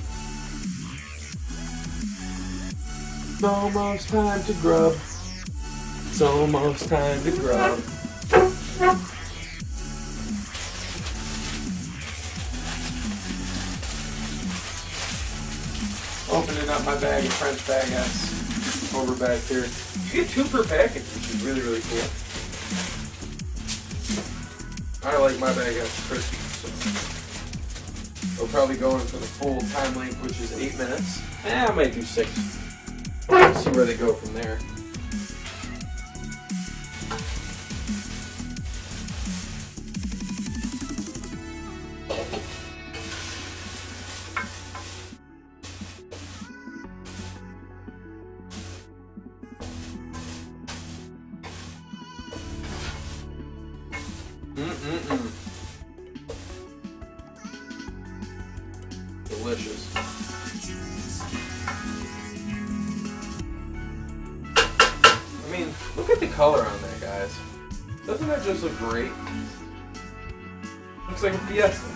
It's almost time to grub. It's almost time to grub. Opening up my bag of French baguettes over back here. You get 2 per package, which is really, really cool. I like my baguettes crispy, so we'll probably go in for the full time length, which is 8 minutes. I might do 6. Let's see where they go from there. Delicious. I mean, look at the color on that, guys. Doesn't that just look great? Looks like a Fiesta.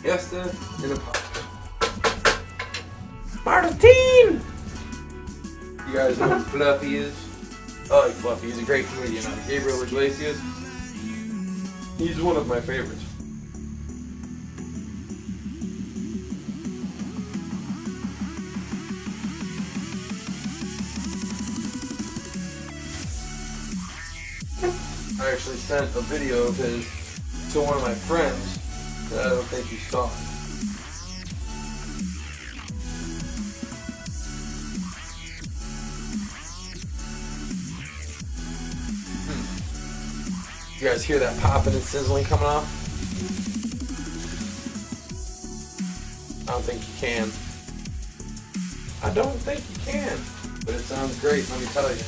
Fiesta in a pot. Martine! You guys know what Fluffy is? I like Fluffy. He's a great comedian. Gabriel Iglesias. He's one of my favorites. I actually sent a video of his to one of my friends that I don't think he saw. You guys hear that popping and sizzling coming off? I don't think you can. I don't think you can. But it sounds great, let me tell you.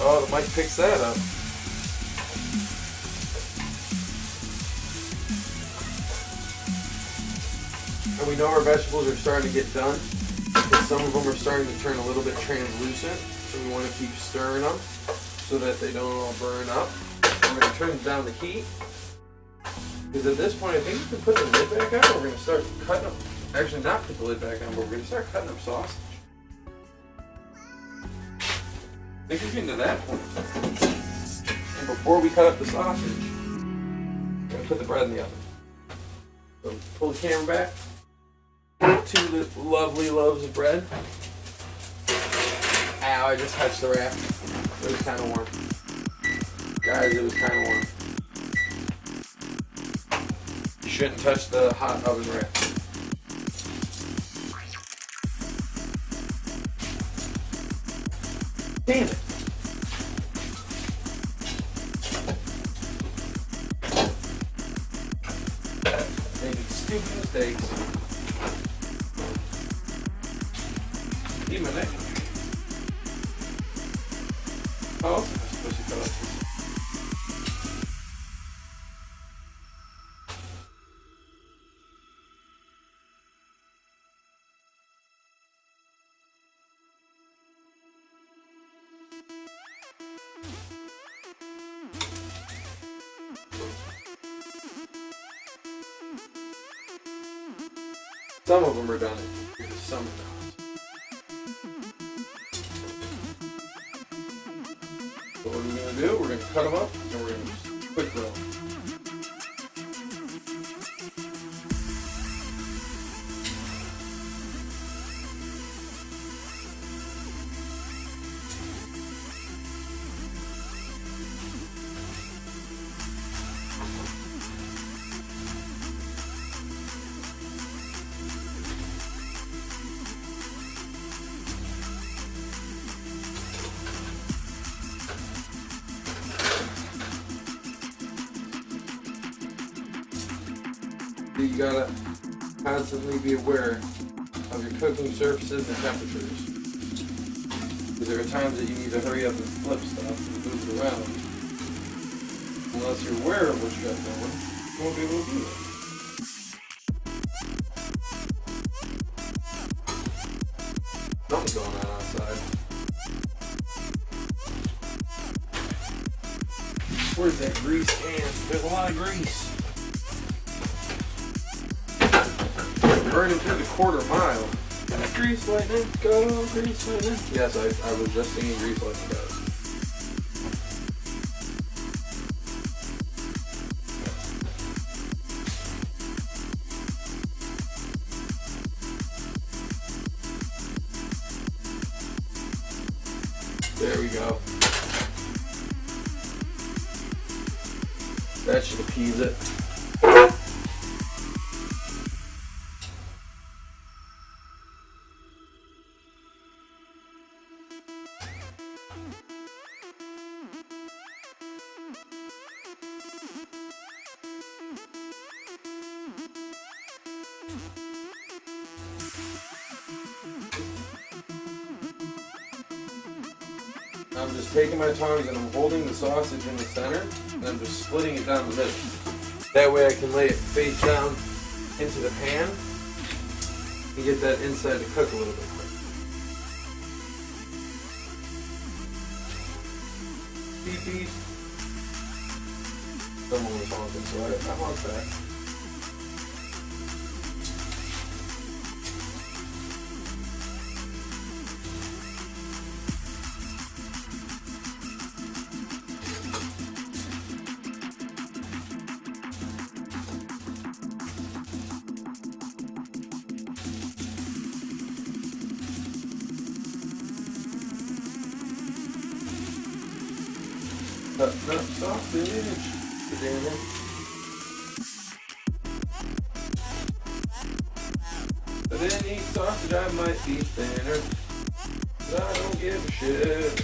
Oh, the mic picks that up. And we know our vegetables are starting to get done. But some of them are starting to turn a little bit translucent. So we want to keep stirring them so that they don't all burn up. We're going to turn down the heat. Because at this point, I think we can put the lid back on. We're going to start cutting up. Actually, not put the lid back on, but we're going to start cutting up sausage. I think we're getting to that point. And before we cut up the sausage, we're going to put the bread in the oven. So pull the camera back. 2 lovely loaves of bread. Ow, I just touched the wrap. It was kind of warm. Guys, it was kind of warm. You shouldn't touch the hot oven wrap. Damn it. Making stupid mistakes. Even my neck. Oh, I'm supposed to cut off this. Some of them are done. Some are not. So what we're going to do, we're going to cut them up and we're going to quick grill them. You gotta constantly be aware of your cooking surfaces and temperatures. Because there are times that you need to hurry up and flip stuff and move it around. Unless you're aware of what you got going, you won't be able to do it. Something's going on outside. Where's that grease can? There's a lot of grease. Burning through the quarter mile. Grease lightning, go, grease lightning. Yes, I was just singing Grease Lightning, guys. There we go. That should appease it. I'm just taking my tongs and I'm holding the sausage in the center and I'm just splitting it down the middle. That way I can lay it face down into the pan and get that inside to cook a little bit quick. Beep beep. Someone was honking, so I honked back. Cutting up sausage for dinner. I didn't eat sausage, I might be thinner. But I don't give a shit.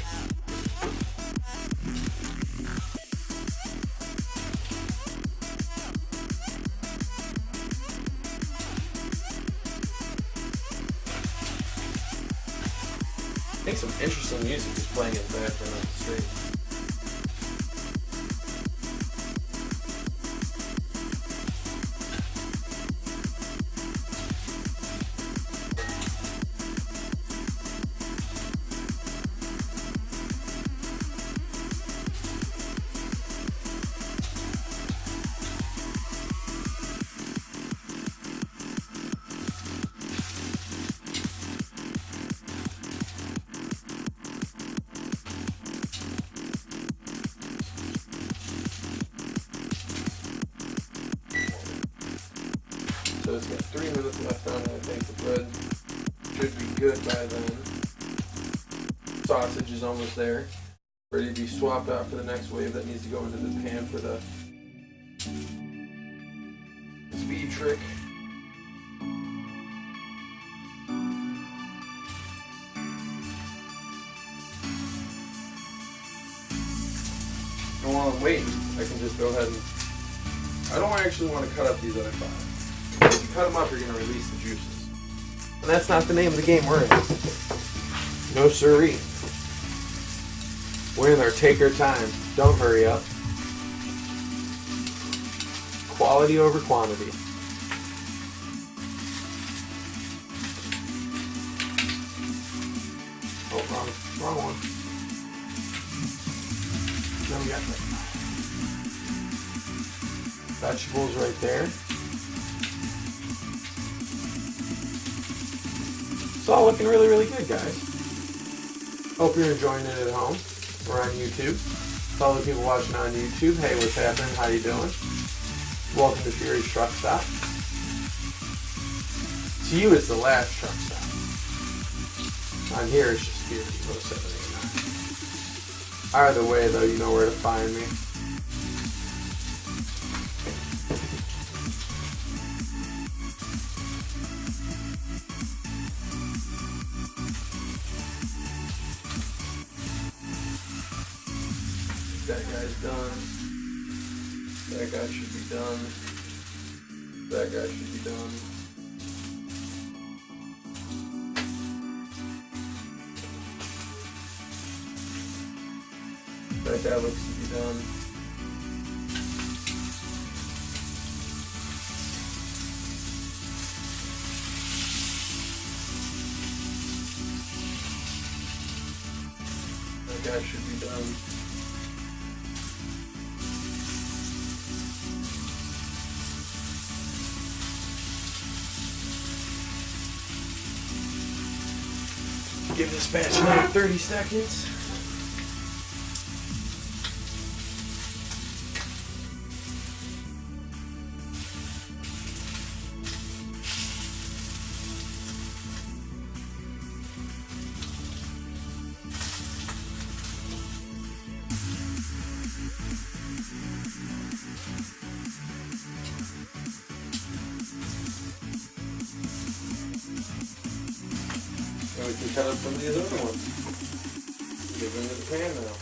I think some interesting music is playing in the background on the street. So it's got 3 minutes left on it. I think the bread should be good by then. Sausage is almost there. Ready to be swapped out for the next wave that needs to go into the pan for the speed trick. And while I'm waiting, I can just go ahead and... I don't actually want to cut up these other 5. If you cut them up, you're going to release the juices. And that's not the name of the game we're in. No siree. We're in there, take our time. Don't hurry up. Quality over quantity. Oh, wrong one. Then we got the vegetables right there. It's all looking really, really good, guys. Hope you're enjoying it at home. We're on YouTube. To all the people watching on YouTube, hey, what's happening? How you doing? Welcome to Fury's Truck Stop. To you, it's the last truck stop. On here, it's just Fury 0789. Either way, though, you know where to find me. That guy's done. That guy should be done. That guy should be done. That guy looks to be done. That guy should be done. Give this batch another 30 seconds. And we can cut up some of these other ones. Give them to the pan now.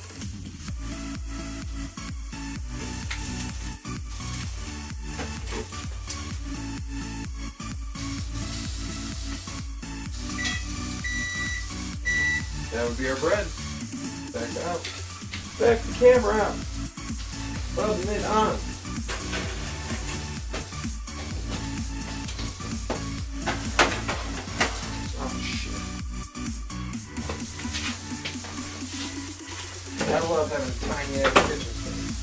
That would be our bread. Back out. Back the camera out. Buzzing it on. I love having a tiny ass kitchen space.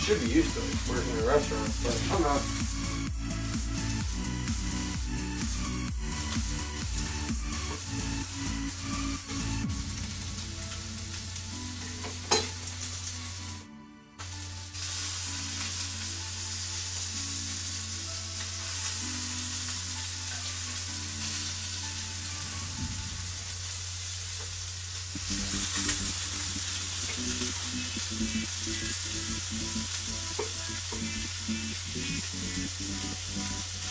Should be used to it working in a restaurant, but I'm not.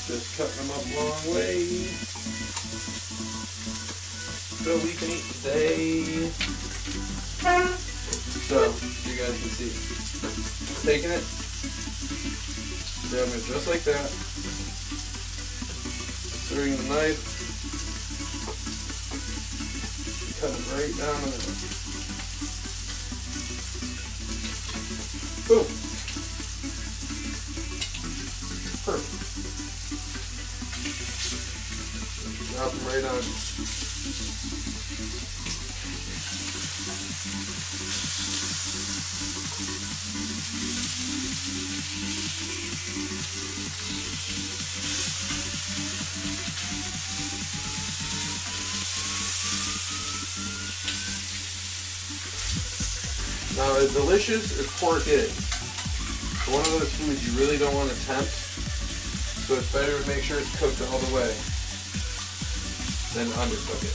Just cutting them up a long way so we can eat today. So, you guys can see. Taking it, grabbing it just like that. Inserting the knife, cut it right down in there. Boom. Perfect. Drop them right on. Now, as delicious as pork is, it's one of those foods you really don't want to tempt, so it's better to make sure it's cooked all the way than undercook it.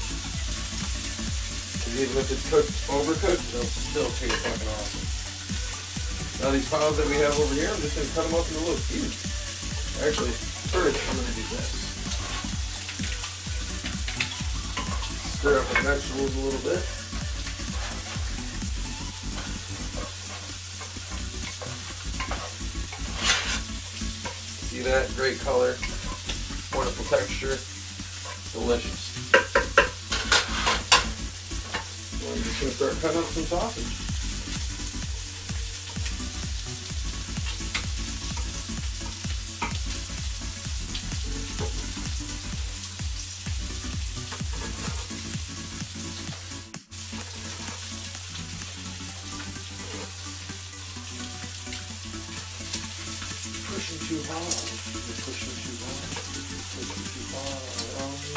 Because even if it's cooked, overcooked, it'll still taste fucking awesome. Now these piles that we have over here, I'm just going to cut them up into little cubes. Actually, first I'm going to do this. Stir up my vegetables a little bit. See that? Great color, wonderful texture, delicious. So I'm just going to start cutting up some sausage. Pushing too hard. You're pushing too hard. Pushing too hard on me.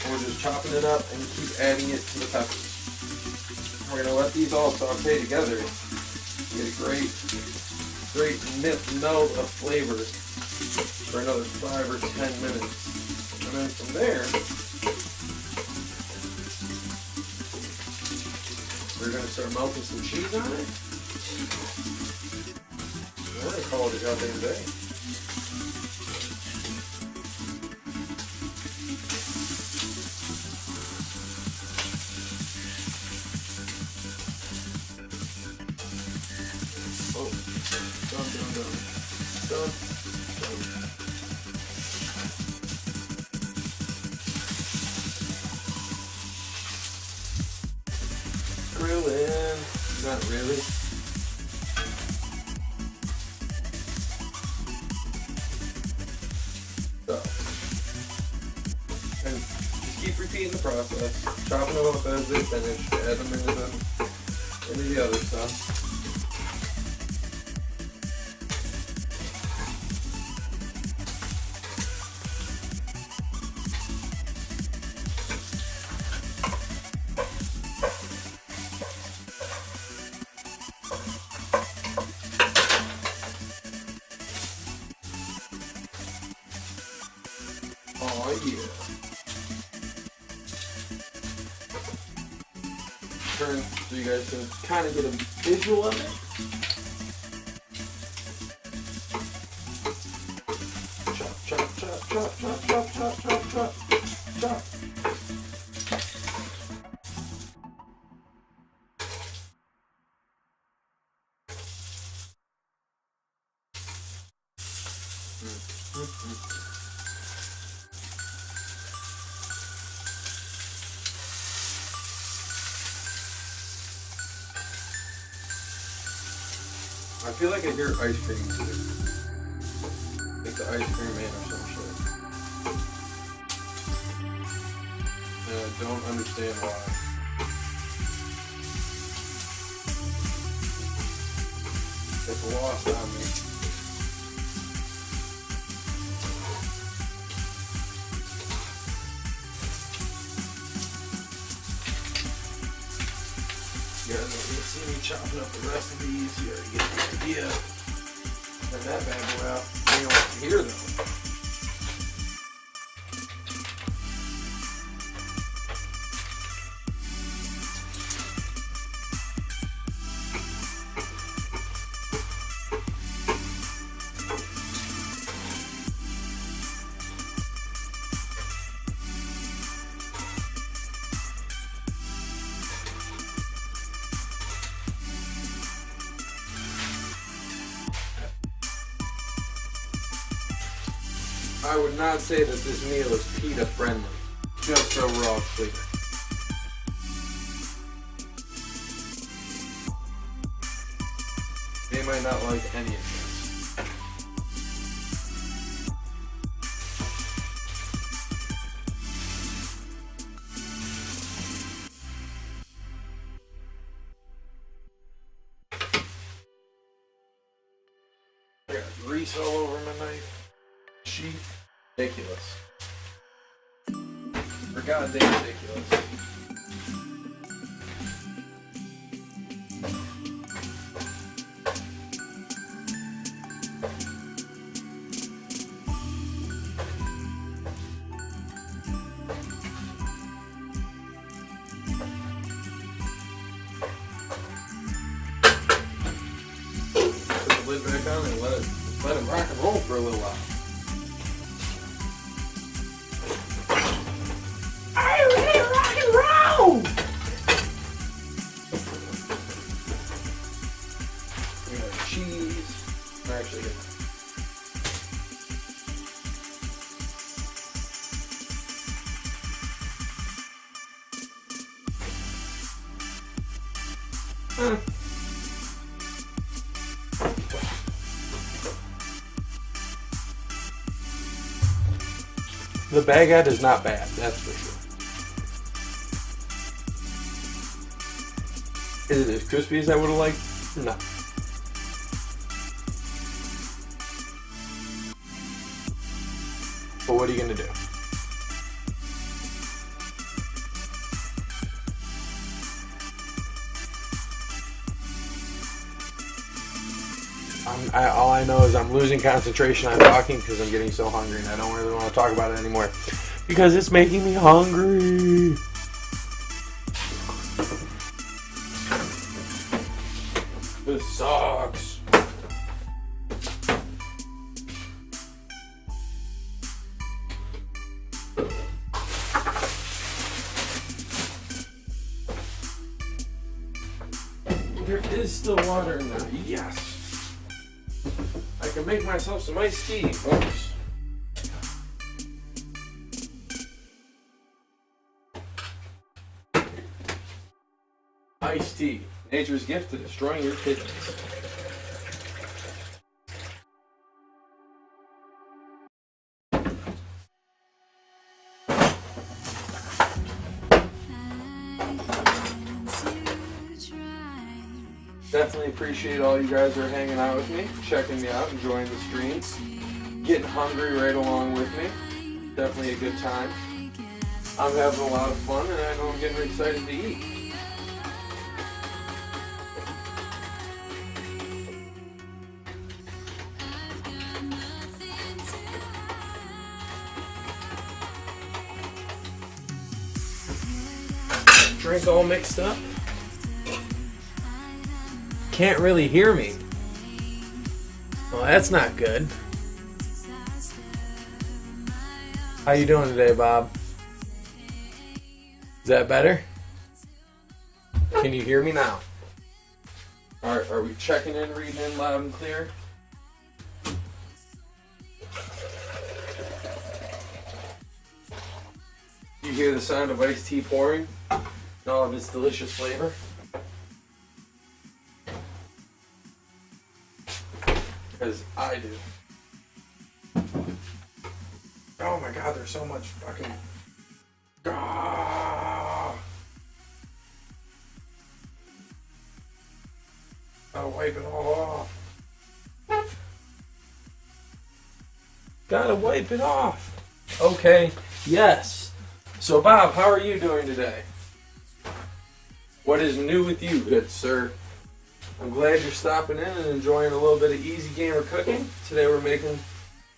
We're just chopping it up and keep adding it to the peppers. We're going to let these all saute together. Get a great melt of flavor for another 5 or 10 minutes. And then from there, we're going to start melting some cheese on it. We're going to call it a goddamn day. Oh, done. Grilling. Not really. So, and just keep repeating the process. Chopping them up as they finish. Add them into the other stuff. Oh yeah. Turn so you guys can kind of get a visual of it. Chop, chop, chop, chop, chop, chop, chop, chop, chop, chop. I feel like I hear ice cream music. Like the ice cream man or some shit. and I don't understand why. It's lost on me. You guys don't see me chopping up the rest of these. You already get the idea. And that bad boy out. Hang on here though. I would not say that this meal is PETA friendly, just so we're all clear. They might not like any of this. I got grease all over my knife. Sheet. Ridiculous. For goddamn ridiculous. Put the lid back on and let it rock and roll for a little while. The baguette is not bad, that's for sure. Is it as crispy as I would have liked? No. But what are you going to do? All I know is I'm losing concentration on talking because I'm getting so hungry and I don't really want to talk about it anymore because it's making me hungry. This sucks. There is still water in there. Yes. I can make myself some iced tea, folks. Iced tea. Nature's gift to destroying your kidneys. Definitely appreciate all you guys are hanging out with me, checking me out, enjoying the stream, getting hungry right along with me. Definitely a good time. I'm having a lot of fun and I know I'm getting excited to eat. Drink all mixed up. Can't really hear me. Well, that's not good. How you doing today, Bob? Is that better? Can you hear me now? Are we checking in, reading in loud and clear? You hear the sound of iced tea pouring and all of its delicious flavor? Because I do. Oh my god, there's so much fucking... God. wipe it all off. Gotta wipe it off. Okay, yes. So, Bob, how are you doing today? What is new with you, good sir? I'm glad you're stopping in and enjoying a little bit of easy gamer cooking. Today we're making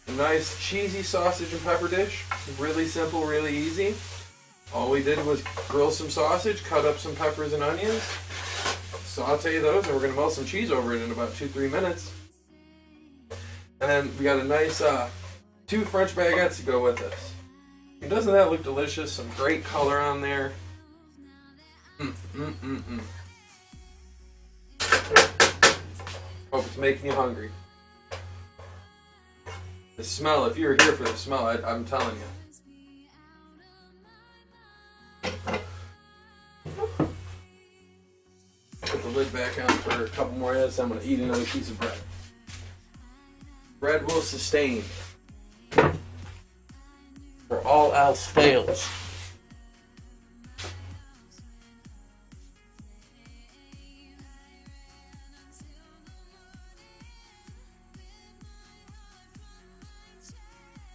a nice cheesy sausage and pepper dish. Really simple, really easy. All we did was grill some sausage, cut up some peppers and onions, saute those, and we're going to melt some cheese over it in about 2-3 minutes. And then we got a nice 2 French baguettes to go with this. And doesn't that look delicious? Some great color on there. Hope it's making you hungry. The smell, if you were here for the smell, I'm telling you. Put the lid back on for a couple more minutes. I'm going to eat another piece of bread. Bread will sustain. For all else fails.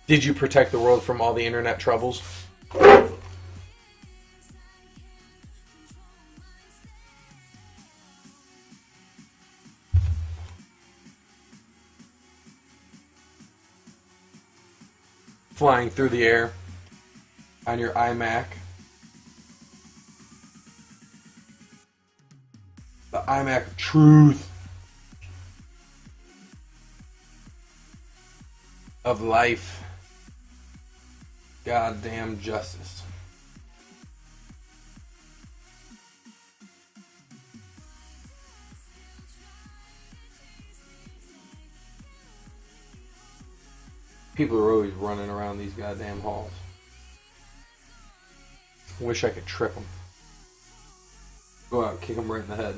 Did you protect the world from all the internet troubles? Flying through the air on your iMac. The iMac of truth. Of life. Goddamn justice. People are always running around these goddamn halls. Wish I could trip them. Go out, kick them right in the head.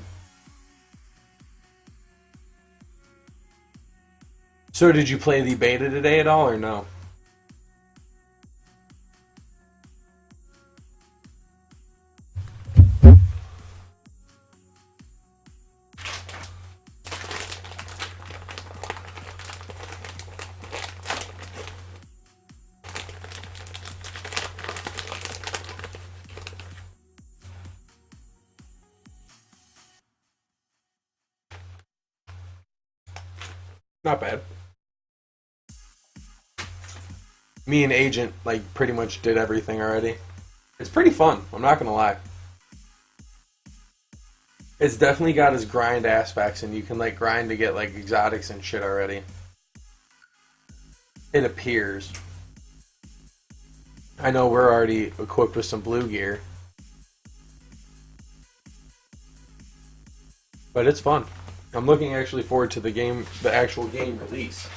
So did you play the beta today at all or no? Not bad. Me and Agent, pretty much did everything already. It's pretty fun, I'm not gonna lie. It's definitely got its grind aspects, and you can, grind to get, exotics and shit already. It appears. I know we're already equipped with some blue gear. But it's fun. I'm looking actually forward to the actual game release.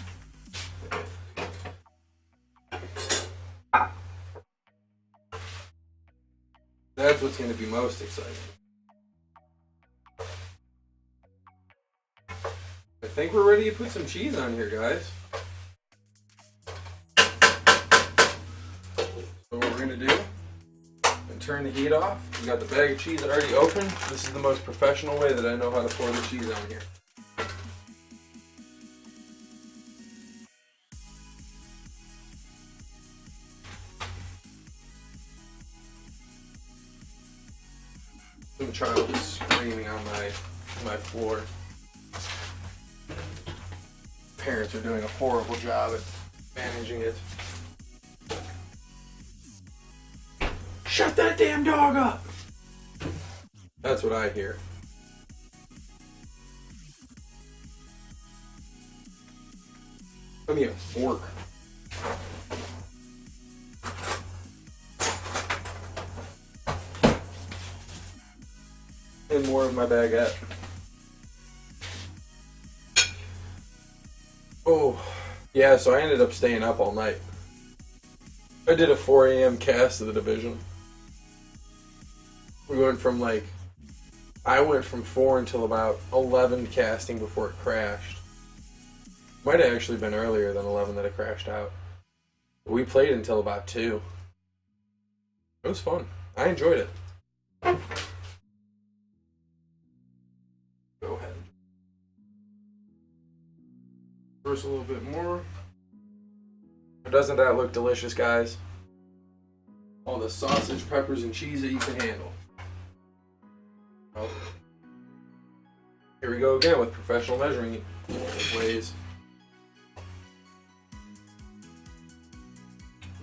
That's what's going to be most exciting. I think we're ready to put some cheese on here, guys. So what we're going to do, and turn the heat off. We got the bag of cheese already open. This is the most professional way that I know how to pour the cheese on here. Some child is screaming on my floor. Parents are doing a horrible job at managing it. Shut that damn dog up! That's what I hear. Give me a fork. And more of my baguette. Oh, yeah, so I ended up staying up all night. I did a 4 a.m. cast of The Division. We went from I went from 4 until about 11 casting before it crashed. Might have actually been earlier than 11 that it crashed out. We played until about 2. It was fun. I enjoyed it. Go ahead. course a little bit more. Doesn't that look delicious, guys? All the sausage, peppers, and cheese that you can handle. Oh. Here we go again with professional measuring ways.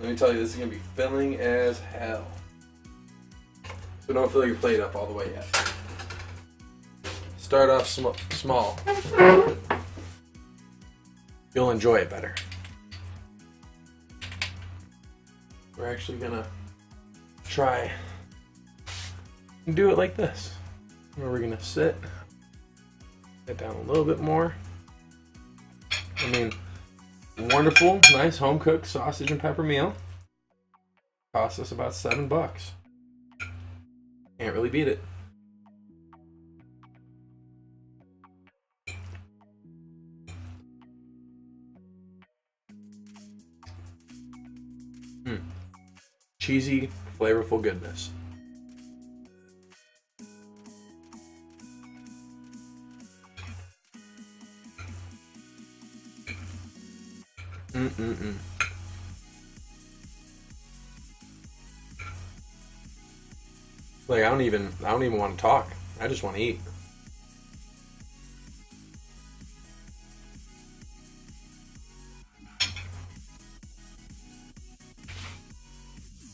Let me tell you, this is going to be filling as hell. So don't fill your plate up all the way yet. Start off small. You'll enjoy it better. We're actually going to try and do it like this. Where we're going to sit down a little bit more. I mean, wonderful, nice home-cooked sausage and pepper meal. Cost us about $7. Can't really beat it. Cheesy, flavorful goodness. Like I don't even want to talk. I just want to eat.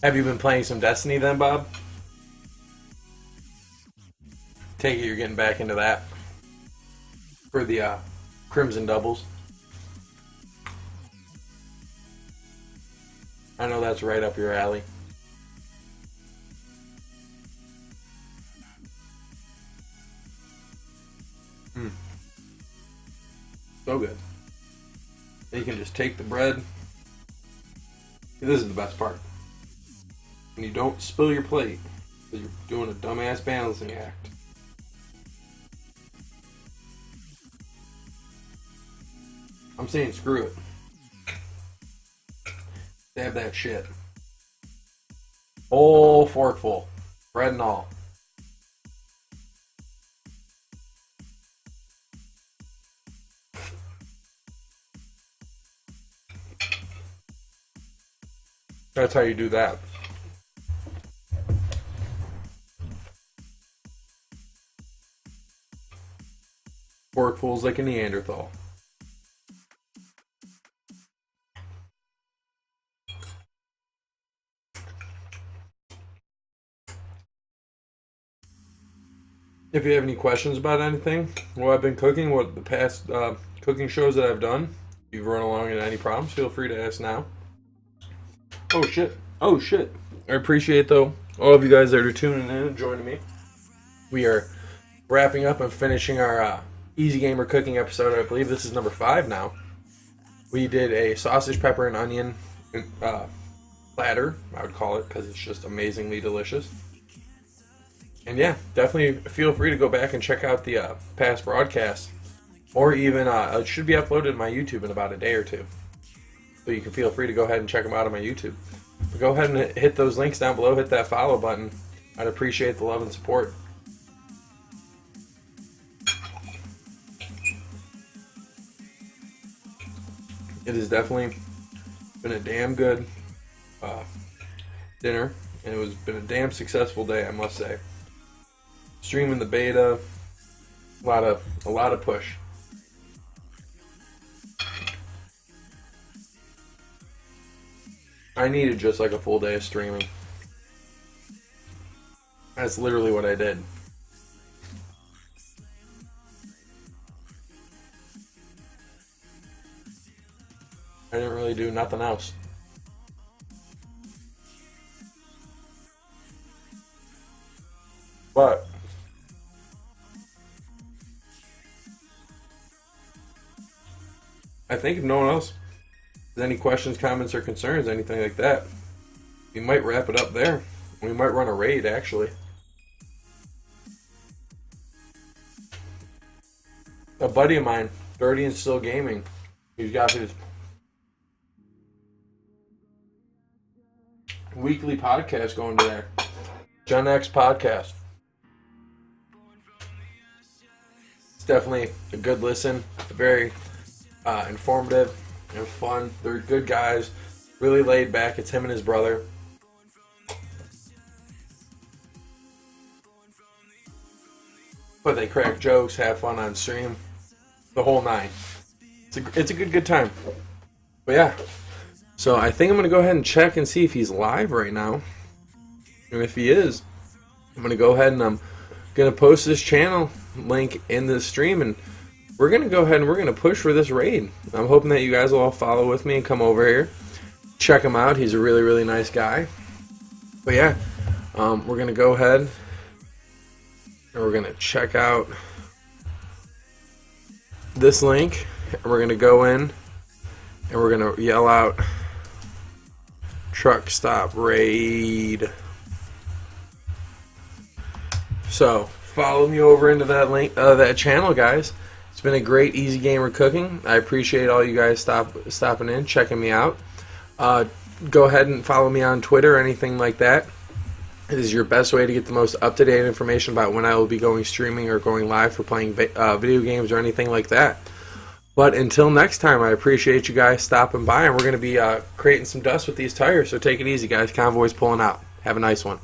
Have you been playing some Destiny then, Bob? Take it you're getting back into that for the Crimson Doubles. I know that's right up your alley. So good. You can just take the bread. This is the best part. And you don't spill your plate because you're doing a dumbass balancing act. I'm saying screw it. Stab that shit. Whole forkful. Bread and all. That's how you do that. Forkfuls like a Neanderthal. If you have any questions about anything, what I've been cooking, what the past cooking shows that I've done, if you've run along into any problems, feel free to ask now. Oh shit. I appreciate though all of you guys that are tuning in and joining me. We are wrapping up and finishing our Easy Gamer cooking episode. I believe this is number 5 now. We did a sausage, pepper, and onion platter, I would call it, because it's just amazingly delicious. And yeah, definitely feel free to go back and check out the past broadcasts, or even it should be uploaded to my YouTube in about a day or two. So you can feel free to go ahead and check them out on my YouTube. But go ahead and hit those links down below. Hit that follow button. I'd appreciate the love and support. It has definitely been a damn good dinner, and it was been a damn successful day, I must say. Streaming the beta, a lot of push. I needed just like a full day of streaming. That's literally what I did. I didn't really do nothing else. But I think if no one else has any questions, comments, or concerns, anything like that, we might wrap it up there. We might run a raid, actually. A buddy of mine, Dirty and Still Gaming, he's got his weekly podcast going today. Gen X Podcast. It's definitely a good listen. A very informative and fun. They're good guys, really laid back. It's him and his brother. But they crack jokes, have fun on stream, the whole nine. It's a good time. But yeah, so I think I'm going to go ahead and check and see if he's live right now. And if he is, I'm going to go ahead and I'm going to post this channel link in the stream, and we're going to go ahead and we're going to push for this raid. I'm hoping that you guys will all follow with me and come over here. Check him out. He's a really, really nice guy. But yeah, we're going to go ahead and we're going to check out this link, and we're going to go in and we're going to yell out truck stop raid. So follow me over into that link, that channel, guys. It's been a great Easy Gamer Cooking. I appreciate all you guys stopping in, checking me out. Go ahead and follow me on Twitter or anything like that. It is your best way to get the most up-to-date information about when I will be going streaming or going live for playing video games or anything like that. But until next time, I appreciate you guys stopping by, and we're going to be creating some dust with these tires. So take it easy, guys. Convoy's pulling out. Have a nice one.